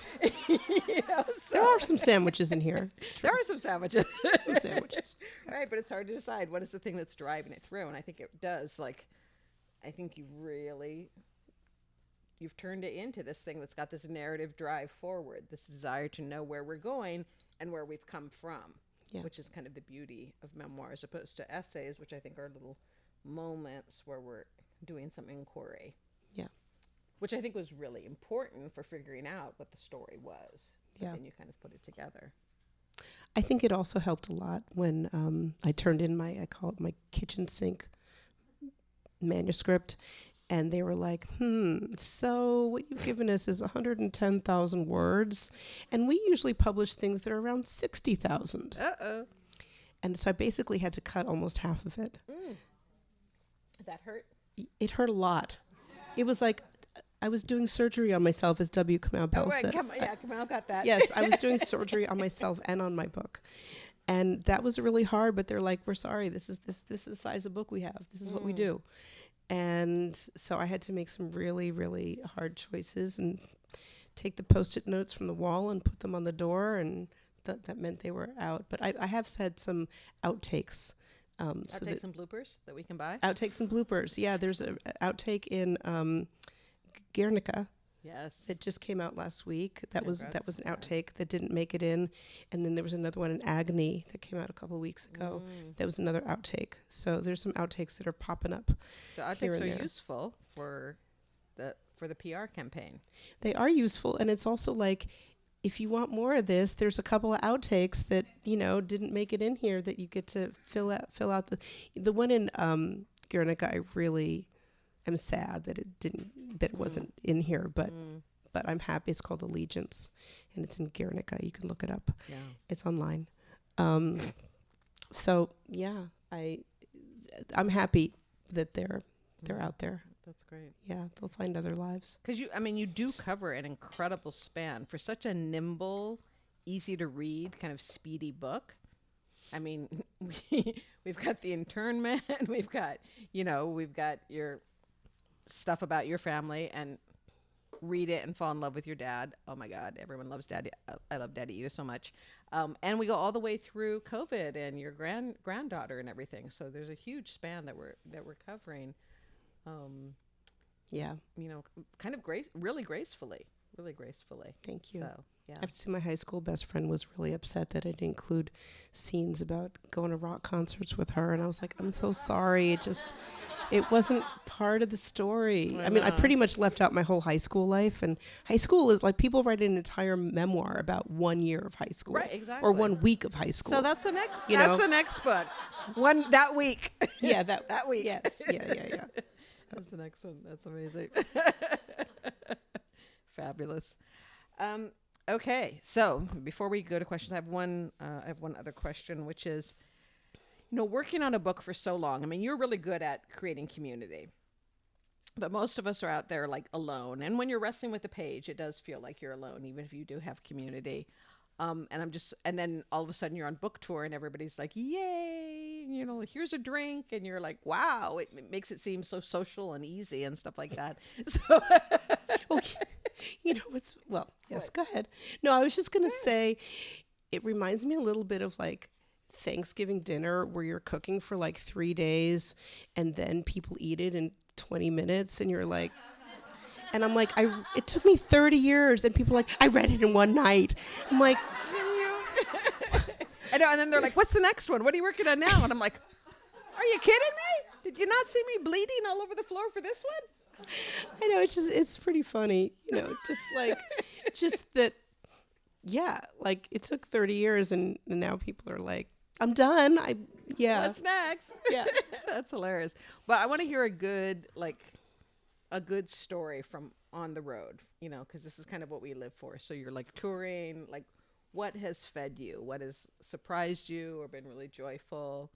There are some sandwiches in here. There are some sandwiches. Some sandwiches. Yeah. Right, but it's hard to decide what is the thing that's driving it through. And I think it does. I think you've turned it into this thing that's got this narrative drive forward, this desire to know where we're going and where we've come from. Yeah. Which is kind of the beauty of memoir, as opposed to essays, which I think are little moments where we're doing some inquiry. Yeah. Which I think was really important for figuring out what the story was. Yeah. And then you kind of put it together. I think it also helped a lot when I turned in I call it my kitchen sink manuscript. And they were like, so what you've given us is 110,000 words. And we usually publish things that are around 60,000. Uh-oh. And so I basically had to cut almost half of it. That hurt? It hurt a lot. It was like I was doing surgery on myself, as W. Kamau Bell says. Kamau got that. Yes, I was doing surgery on myself and on my book. And that was really hard, but they're like, we're sorry, this is the size of book we have. This is what we do. And so I had to make some really, really hard choices and take the Post-it notes from the wall and put them on the door, and that meant they were out. But I have said some outtakes. Outtakes and bloopers that we can buy? Outtakes and bloopers. Yeah, there's an outtake in Guernica, Yes. that just came out last week. That was an Congrats. outtake that didn't make it in, and then there was another one in Agony that came out a couple of weeks ago. That was another outtake. So there's some outtakes that are popping up. So here outtakes and are there. useful for the PR campaign. They are useful, and it's also like, if you want more of this, there's a couple of outtakes that didn't make it in here that you get to fill out. The one in Guernica, I really am sad that it wasn't in here, but I'm happy. It's called Allegiance, and it's in Guernica. You can look it up. Yeah. It's online. So yeah, I'm happy that they're out there. That's great. Yeah, they'll find other lives. Because you do cover an incredible span for such a nimble, easy to read, kind of speedy book. I mean, we've got the internment, we've got your stuff about your family, and read it and fall in love with your dad. Oh my God, everyone loves Daddy. I love Daddy Ito so much. And we go all the way through COVID and your granddaughter and everything. So there's a huge span that we're covering. Yeah. Kind of really gracefully. Thank you. So, yeah. I have to say my high school best friend was really upset that I didn't include scenes about going to rock concerts with her. And I was like, I'm so sorry. It wasn't part of the story. I mean, I pretty much left out my whole high school life. And high school is like, people write an entire memoir about 1 year of high school. Right, exactly. Or 1 week of high school. So that's the next. The next book. That week. Yeah, that week. Yes. Yeah. That's the next one. That's amazing. Fabulous. Okay, so before we go to questions, I have one other question, which is, working on a book for so long. I mean, you're really good at creating community, but most of us are out there like alone. And when you're wrestling with the page, it does feel like you're alone, even if you do have community. And then all of a sudden you're on book tour and everybody's like, yay, here's a drink. And you're like, wow, it makes it seem so social and easy and stuff like that. So, okay. Yes, what? Go ahead. No, I was just going to say, it reminds me a little bit of like Thanksgiving dinner where you're cooking for like 3 days and then people eat it in 20 minutes and you're like, and I'm like, it took me 30 years, and people are like, I read it in one night. I'm like, I know, and then they're like, what's the next one? What are you working on now? And I'm like, are you kidding me? Did you not see me bleeding all over the floor for this one? I know, it's pretty funny, just that, yeah, like it took 30 years and now people are like, I'm done. What's next? Yeah. That's hilarious. But I want to hear a good story from on the road, because this is kind of what we live for. So you're like touring, like what has fed you? What has surprised you or been really joyful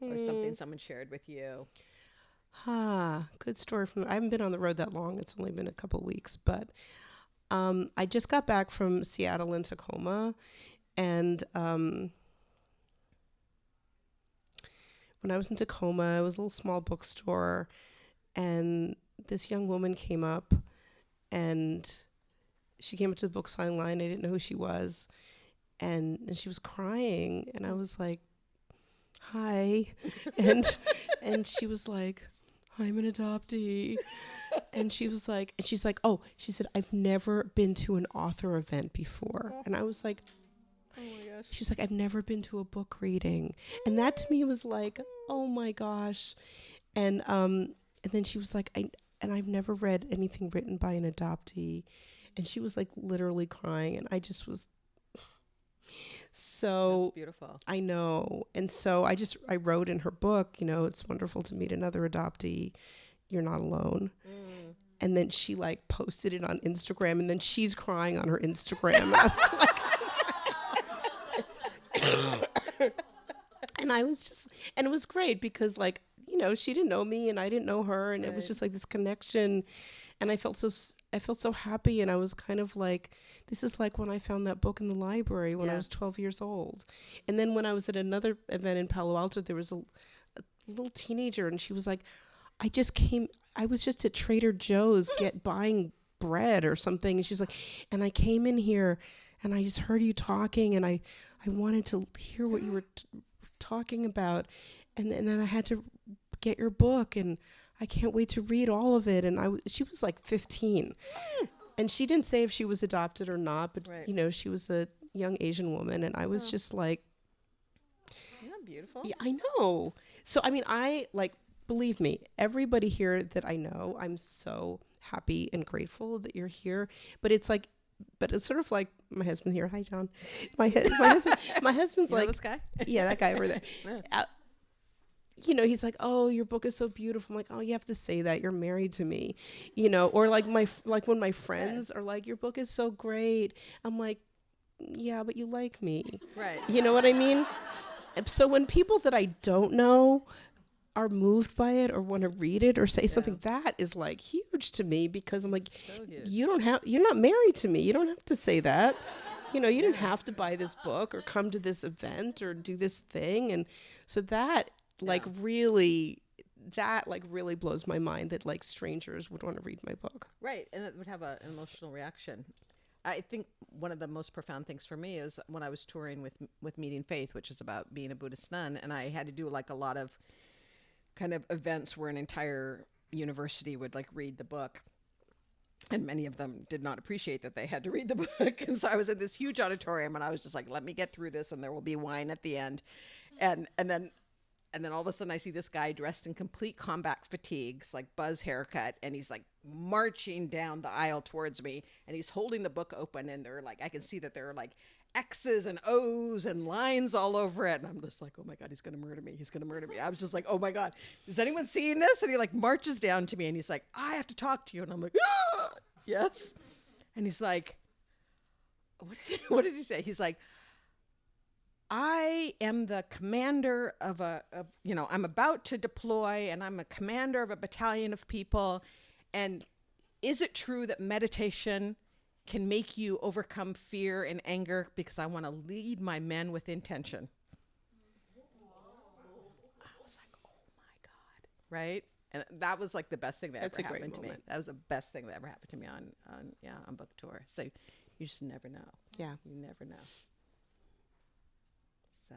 or something someone shared with you? Good story I haven't been on the road that long. It's only been a couple of weeks, but I just got back from Seattle and Tacoma, and when I was in Tacoma, it was a little small bookstore, and this young woman came up, and she came up to the book signing line. I didn't know who she was, and she was crying, and I was like, hi, and she was like, I'm an adoptee. And she's like, oh, she said, I've never been to an author event before. And I was like, oh my gosh. She's like, I've never been to a book reading. And that to me was like, oh my gosh. And then she was like, I've never read anything written by an adoptee. And she was like literally crying. And I just was so That's beautiful. I know. And so I wrote in her book, it's wonderful to meet another adoptee. You're not alone. And then she like posted it on Instagram, and then she's crying on her Instagram. And I was like, and I was just, and it was great because like, she didn't know me and I didn't know her. And It was just like this connection. And I felt so happy. And I was kind of like, this is like when I found that book in the library when I was 12 years old. And then when I was at another event in Palo Alto, there was a little teenager, and she was like, I was just at Trader Joe's buying bread or something. And she's like, and I came in here and I just heard you talking, and I wanted to hear what you were talking about. And then I had to get your book, and I can't wait to read all of it. And she was like 15. And she didn't say if she was adopted or not, but Right. you know, she was a young Asian woman, and I was just like, Isn't that beautiful? yeah, I know. So I mean, I like, believe me, everybody here that I know, I'm so happy and grateful that you're here. But it's like, but it's sort of like my husband here. Hi, John. My husband's You know like, this guy? yeah, that guy over there. Yeah. You know, he's like, oh, your book is so beautiful. I'm like, oh, you have to say that. You're married to me, you know. Or like like when my friends are like, your book is so great. I'm like, yeah, but you like me. Right. You know what I mean? So when people that I don't know are moved by it or want to read it or say something, that is like huge to me, because I'm like, So huge. you're not married to me. You don't have to say that. You know, you didn't have to buy this book or come to this event or do this thing. And so that really blows my mind that like strangers would want to read my book. Right, and it would have an emotional reaction. I think one of the most profound things for me is when I was touring with Meeting Faith, which is about being a Buddhist nun, and I had to do like a lot of kind of events where an entire university would like read the book, and many of them did not appreciate that they had to read the book. And so I was in this huge auditorium, and I was just like, let me get through this, and there will be wine at the end. And then all of a sudden I see this guy dressed in complete combat fatigues, like buzz haircut, and he's like marching down the aisle towards me, and he's holding the book open, and they're like, I can see that there are like X's and O's and lines all over it. And I'm just like, oh my God, he's going to murder me. He's going to murder me. I was just like, oh my God, is anyone seeing this? And he like marches down to me, and he's like, I have to talk to you. And I'm like, ah! Yes. And he's like, what does he say? He's like, I am the commander of I'm about to deploy, and I'm a commander of a battalion of people. And is it true that meditation can make you overcome fear and anger? Because I want to lead my men with intention. I was like, oh my God. Right? And that was like the best thing that ever happened to me. That was the best thing that ever happened to me on book tour. So you just never know. Yeah. You never know. So,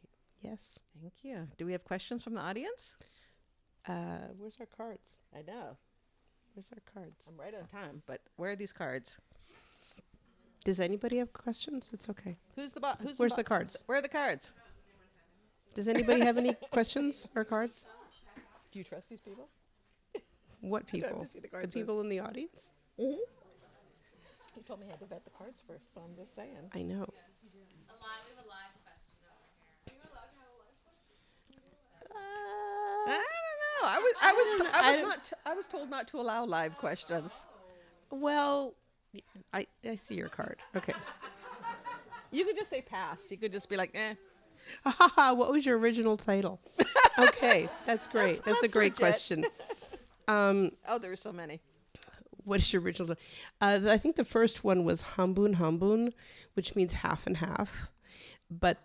great. Yes. Thank you. Do we have questions from the audience? Where's our cards? I know. Where's our cards? I'm right on time, but where are these cards? Does anybody have questions? It's okay. Where's the cards? Where are the cards? Does anybody have any questions or cards? Do you trust these people? What I don't have people? to see the The cards people in the audience? Mm-hmm. He told me I had to vet the cards first, so I'm just saying. I know. We have a live question over here. Are you allowed to have a live question? I don't know. I was told not to allow live questions. Well, I see your card. Okay. You could just say past. You could just be like, eh. What was your original title? Okay, that's great. That's a great legit. question. Oh, there were so many. What is your original? I think the first one was hambun hambun, which means half and half. But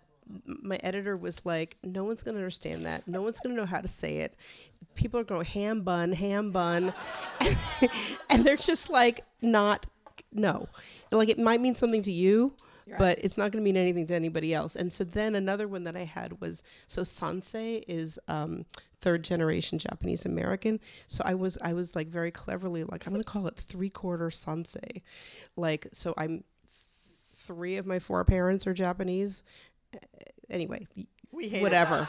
my editor was like, no one's going to understand that. No one's going to know how to say it. People are going ham bun. And they're just like, no. Like, it might mean something to you, but it's not going to mean anything to anybody else. And so then another one that I had was, so Sansei is third generation Japanese American. So I was like very cleverly like, I'm going to call it 3/4 Sansei. Like, so I'm 3 of my 4 parents are Japanese. Anyway, whatever.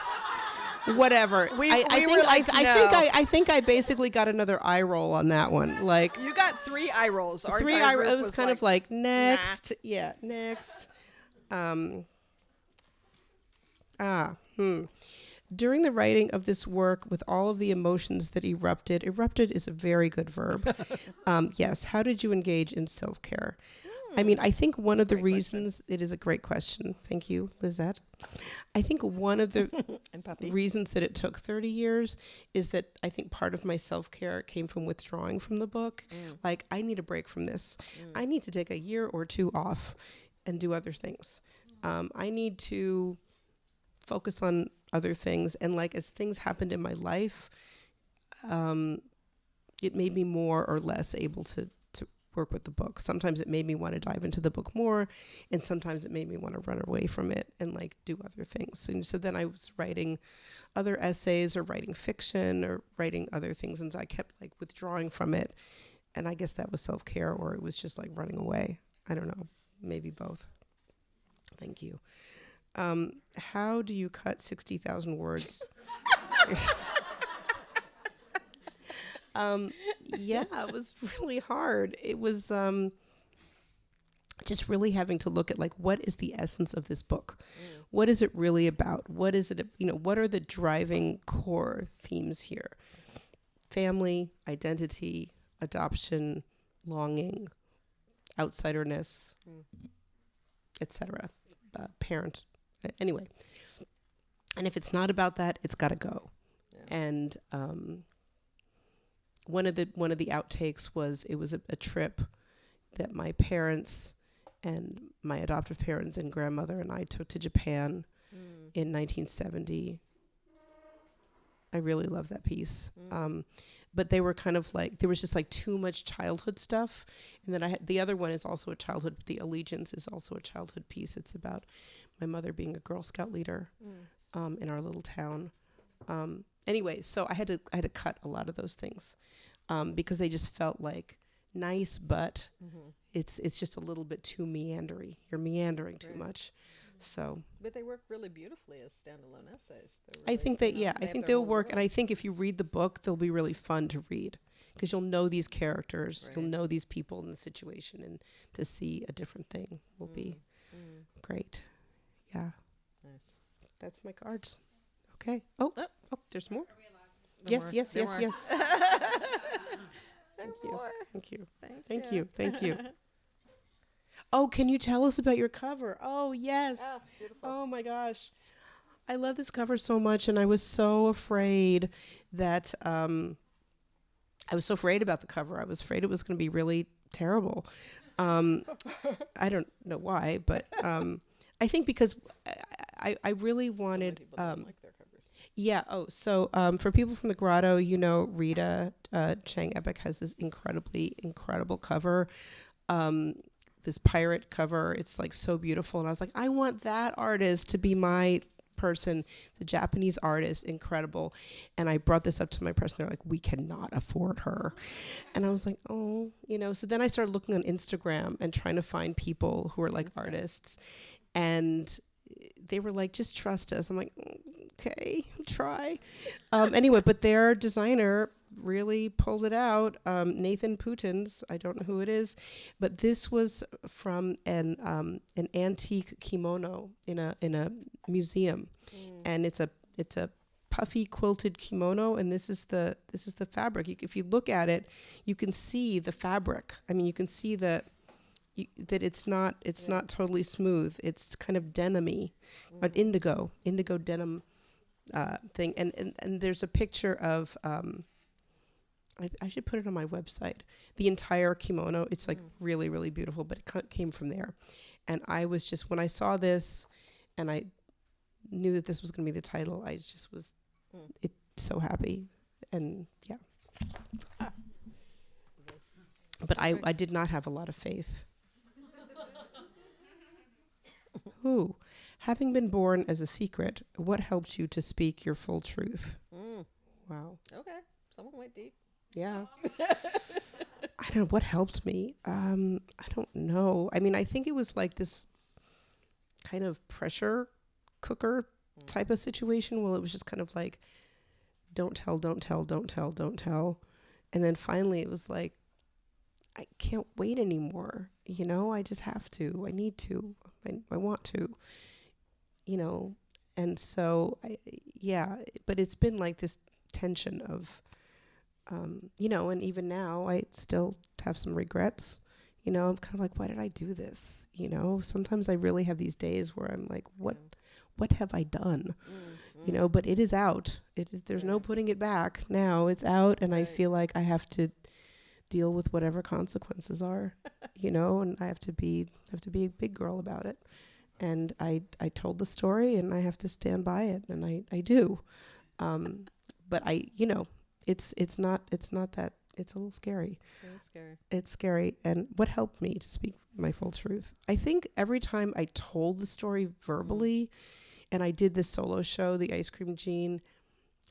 Whatever. I think I basically got another eye roll on that one. Like, You got 3 eye rolls. Our 3 entire eye group rolls. It was kind of like next. nah. Yeah, next. During the writing of this work, with all of the emotions that erupted is a very good verb. Yes. How did you engage in self-care? I mean, I think one of the reasons, it is a great question. Thank you, Lizette. I think one of the reasons that it took 30 years is that I think part of my self-care came from withdrawing from the book. Like, I need a break from this. I need to take a year or 2 off and do other things. I need to focus on other things. And like, as things happened in my life, it made me more or less able to work with the book. Sometimes it made me want to dive into the book more, and sometimes it made me want to run away from it and like do other things. And so then I was writing other essays or writing fiction or writing other things, and so I kept like withdrawing from it And I guess that was self-care, or it was just like running away. I don't know. Maybe both. Thank you. How do you cut 60,000 words? Yeah, it was really hard. It was just really having to look at like, what is the essence of this book? What is it really about? What is it, what are the driving core themes here? Family, identity, adoption, longing, outsiderness, etc. Parent. Anyway. And if it's not about that, it's got to go. Yeah. And one of the outtakes was, it was a trip that my parents and my adoptive parents and grandmother and I took to Japan in 1970. I really love that piece. But they were kind of like, there was just like too much childhood stuff. And then the other one is also a childhood, The Allegiance is also a childhood piece. It's about my mother being a Girl Scout leader in our little town. Anyway, so I had to cut a lot of those things because they just felt like nice, but it's just a little bit too meandery. You're meandering too much. So, but they work really beautifully as standalone essays. Really, I think that, I think they'll work. And I think if you read the book, they'll be really fun to read because you'll know these characters, you'll know these people in the situation, and to see a different thing will be great. Yeah. Nice. That's my cards. Okay. Oh, there's more. Yes. Thank you. Thank you. Oh, can you tell us about your cover? Oh, yes. Oh, beautiful. Oh, my gosh. I love this cover so much, and I was so afraid that I was so afraid about the cover. I was afraid it was going to be really terrible. I don't know why, but I think because I really wanted... Some people don't like their covers. Yeah. Oh, so for people from the Grotto, Rita Chang Epic has this incredible cover. This pirate cover. It's like so beautiful. And I was like, I want that artist to be my person, the Japanese artist, incredible. And I brought this up to my person. They're like, we cannot afford her. And I was like, oh, so then I started looking on Instagram and trying to find people who are like artists. And they were like, just trust us. I'm like, okay, try. Anyway, but their designer really pulled it out. Nathan Putin's, I don't know who it is, but this was from an antique kimono in a museum, and it's a puffy quilted kimono, and this is the fabric. If you look at it, you can see the fabric. I mean, you can see that it's not totally smooth. It's kind of denim-y, an indigo denim thing, and there's a picture of. I should put it on my website. The entire kimono, it's like really, really beautiful, but it came from there. And I was just, when I saw this and I knew that this was going to be the title, I just was so happy. And yeah. But I did not have a lot of faith. Ooh. Having been born as a secret, what helped you to speak your full truth? Wow. Okay. Someone went deep. Yeah. I don't know what helped me. I don't know. I mean, I think it was like this kind of pressure cooker type of situation. Well, it was just kind of like, don't tell. And then finally it was like, I can't wait anymore. I just have to. I need to. I want to. And so, but it's been like this tension of, and even now I still have some regrets. I'm kind of like, why did I do this? Sometimes I really have these days where I'm like, what have I done? But it is out. There's no putting it back now. It's out. And I feel like I have to deal with whatever consequences are, and I have to be a big girl about it. And I told the story and I have to stand by it. And I do. But it's not that, it's a little scary. It's scary. And what helped me to speak my full truth? I think every time I told the story verbally and I did this solo show, The Ice Cream Gene,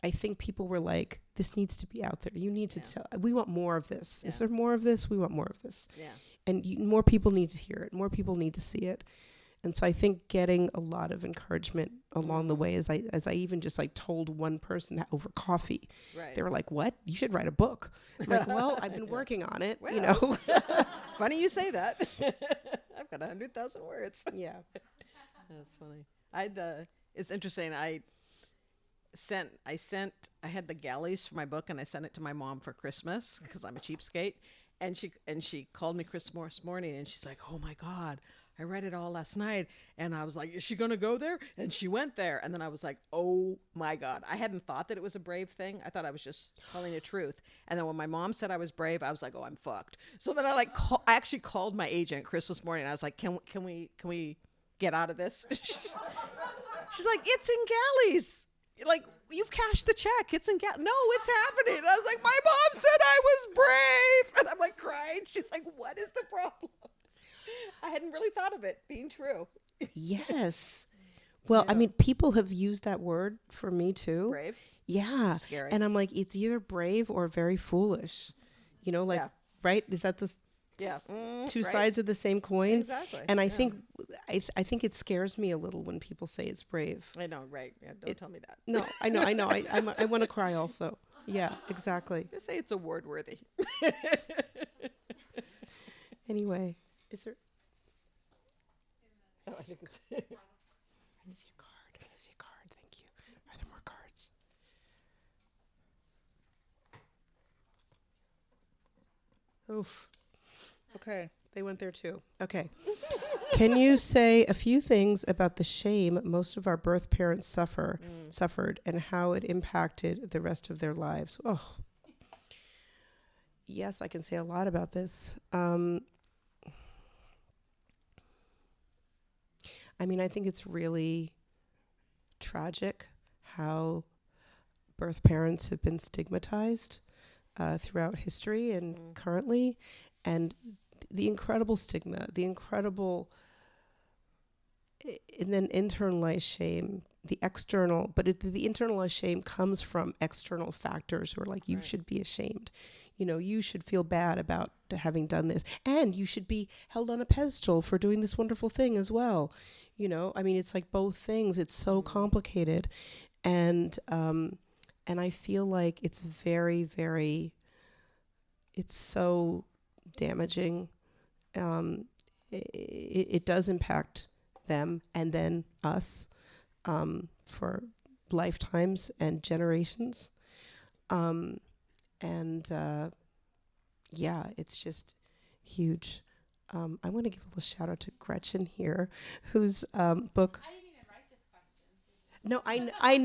I think people were like, this needs to be out there. You need to tell. We want more of this. Yeah. Is there more of this? We want more of this. Yeah. And more people need to hear it. More people need to see it. And so I think getting a lot of encouragement along the way, as I even just like told one person over coffee, Right. they were like, "What? You should write a book." I'm like, well, I've been working on it. Well. You know. Funny you say that. I've got 100,000 words. Yeah. That's funny. It's interesting. I had the galleys for my book, and I sent it to my mom for Christmas because I'm a cheapskate. And she called me Christmas morning, and she's like, "Oh my God, I read it all last night." And I was like, "Is she gonna go there?" And she went there. And then I was like, "Oh my God!" I hadn't thought that it was a brave thing. I thought I was just telling the truth. And then when my mom said I was brave, I was like, "Oh, I'm fucked." So then I actually called my agent Christmas morning. I was like, "Can we get out of this?" She's like, "It's in galleys. Like, you've cashed the check. It's in no, it's happening." And I was like, "My mom said I was brave." And I'm like crying. She's like, "What is the problem?" I hadn't really thought of it being true. Yes. Well, I mean, people have used that word for me too. Brave? Yeah. Scary. And I'm like, it's either brave or very foolish. You know, like, Yeah. right? Is that the Yeah. two Right. sides of the same coin? Exactly. And I Yeah. think I think it scares me a little when people say it's brave. I know, right? Yeah, don't tell me that. No, I know. I want to cry also. Yeah, exactly. Just say it's award worthy. Anyway, is there? Oh, I think it's I see a card. I see a card. Thank you. Are there more cards? Oof. Okay, they went there too. Okay. Can you say a few things about the shame most of our birth parents suffered and how it impacted the rest of their lives? Oh. Yes, I can say a lot about this. I mean, I think it's really tragic how birth parents have been stigmatized throughout history and currently, and the incredible stigma, and then internalized shame, the external, but the internalized shame comes from external factors who are like, you should be ashamed. You know, you should feel bad about having done this, and you should be held on a pedestal for doing this wonderful thing as well. You know, I mean, it's like both things. It's so complicated, and I feel like it's very, very, it's so damaging. It does impact them and then us for lifetimes and generations. Yeah, it's just huge. I want to give a little shout out to Gretchen here, whose book. I didn't even write this question. No, I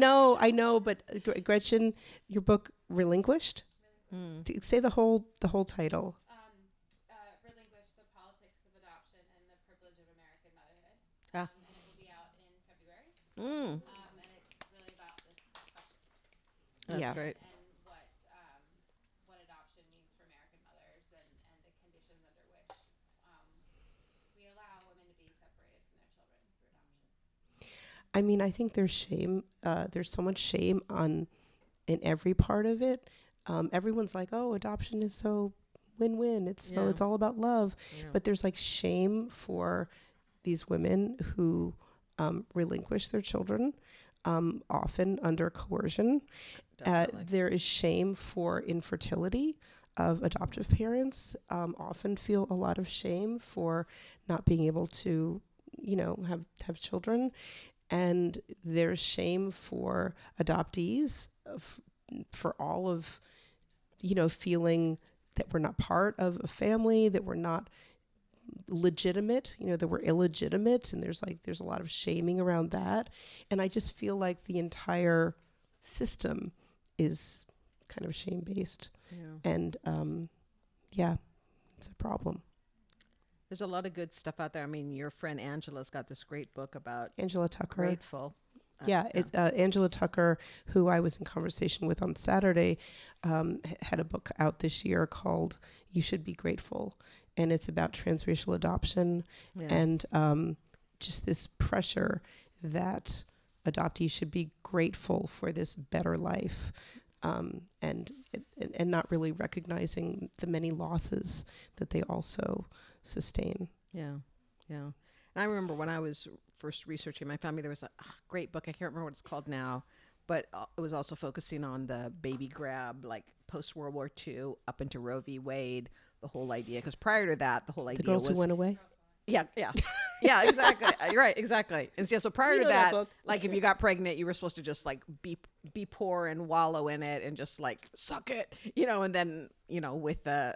know, but Gretchen, your book Relinquished. Say the whole title. Relinquish the politics of adoption and the privilege of American motherhood. Ah. And it will be out in February. Mm, And it's really about this question that's Yeah. great. and what adoption means for American mothers and the conditions under which we allow women to be separated from their children through adoption. I mean, I think there's shame. There's so much shame in every part of it. Everyone's like, "Oh, adoption is so win-win. It's all about love." Yeah. But there's like shame for these women who relinquish their children, often under coercion. Definitely. There is shame for infertility of adoptive parents. Often feel a lot of shame for not being able to, have children. And there's shame for adoptees for all of, feeling that we're not part of a family, that we're not legitimate, that we're illegitimate. And there's a lot of shaming around that. And I just feel like the entire system is kind of shame-based. Yeah. And it's a problem. There's a lot of good stuff out there. I mean, your friend Angela's got this great book about Angela Tucker. Grateful. It's Angela Tucker, who I was in conversation with on Saturday, had a book out this year called You Should Be Grateful. And it's about transracial adoption and just this pressure that adoptees should be grateful for this better life, and not really recognizing the many losses that they also sustain. Yeah. Yeah. And I remember when I was first researching my family, there was a great book. I can't remember what it's called now, but it was also focusing on the baby grab, like post World War II up into Roe v. Wade, the whole idea. Because prior to that, the whole idea The girls was who went away. yeah, exactly. You're right, exactly. And so prior We to know that that, book. like if you got pregnant, you were supposed to just like be poor and wallow in it and just like suck it, and then with the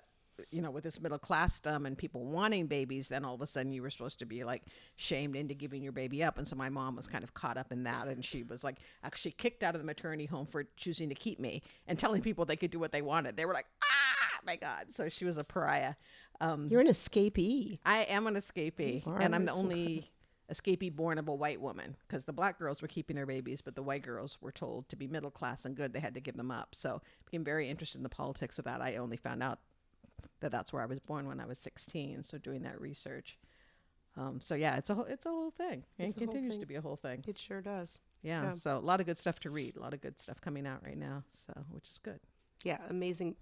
with this middle classdom and people wanting babies, then all of a sudden you were supposed to be like shamed into giving your baby up. And so my mom was kind of caught up in that, and she was like actually kicked out of the maternity home for choosing to keep me and telling people they could do what they wanted. They were like, my God. So she was a pariah. You're an escapee. I am an escapee, You are. and I'm the That's only escapee born of a white woman, because the black girls were keeping their babies, but the white girls were told to be middle class and good, they had to give them up. So I became very interested in the politics of that. I only found out that that's where I was born when I was 16. So doing that research. So yeah, it's a whole thing, and it continues to be a whole thing. It sure does. Yeah. So a lot of good stuff to read, a lot of good stuff coming out right now. So, which is good. Yeah, amazing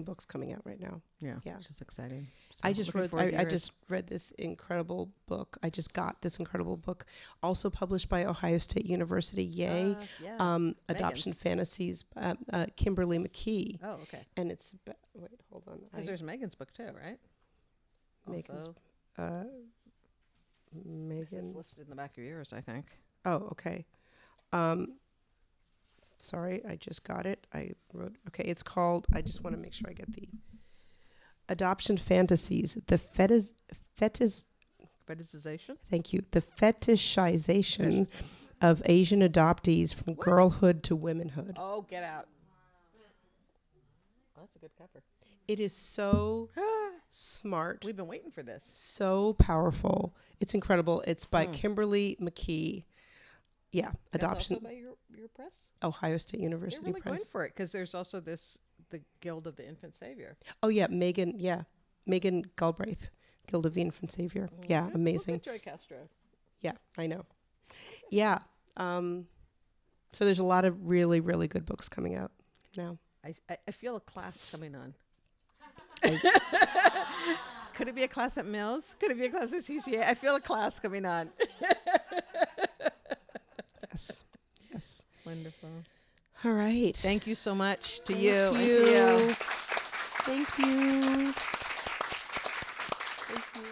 books coming out right now. Yeah. Yeah. Which is exciting. So I just looking forward to I yours. just read this incredible book. I just got this incredible book, also published by Ohio State University. Yay! Adoption Fantasies, Kimberly McKee, Oh, okay. and it's wait, hold on. Because there's Megan's book too, right? Megan's Also, Megan. it's listed in the back of yours, I think. Oh, okay. Sorry, I just got it. I wrote. Okay, it's called. I just want to make sure I get the Adoption Fantasies. The Fetishization? Thank you. The fetishization of Asian adoptees from girlhood to womanhood. Oh, get out. Oh, that's a good cover. It is so smart, We've been waiting for this. so powerful. It's incredible. It's by Kimberly McKee. Yeah, That's Adoption. also by your press? Ohio State They're University really going Press. for it, because there's also the Guild of the Infant Savior. Oh yeah, Megan Galbraith, Guild of the Infant Savior. Yeah, Okay. amazing. Look at Joy Castro. Yeah, I know. Yeah. So there's a lot of really, really good books coming out now. I feel a class coming on. Could it be a class at Mills? Could it be a class at CCA? I feel a class coming on. Yes. Yes. Wonderful. All right. Thank you so much to Thank you and to you. you. Thank you. Thank you.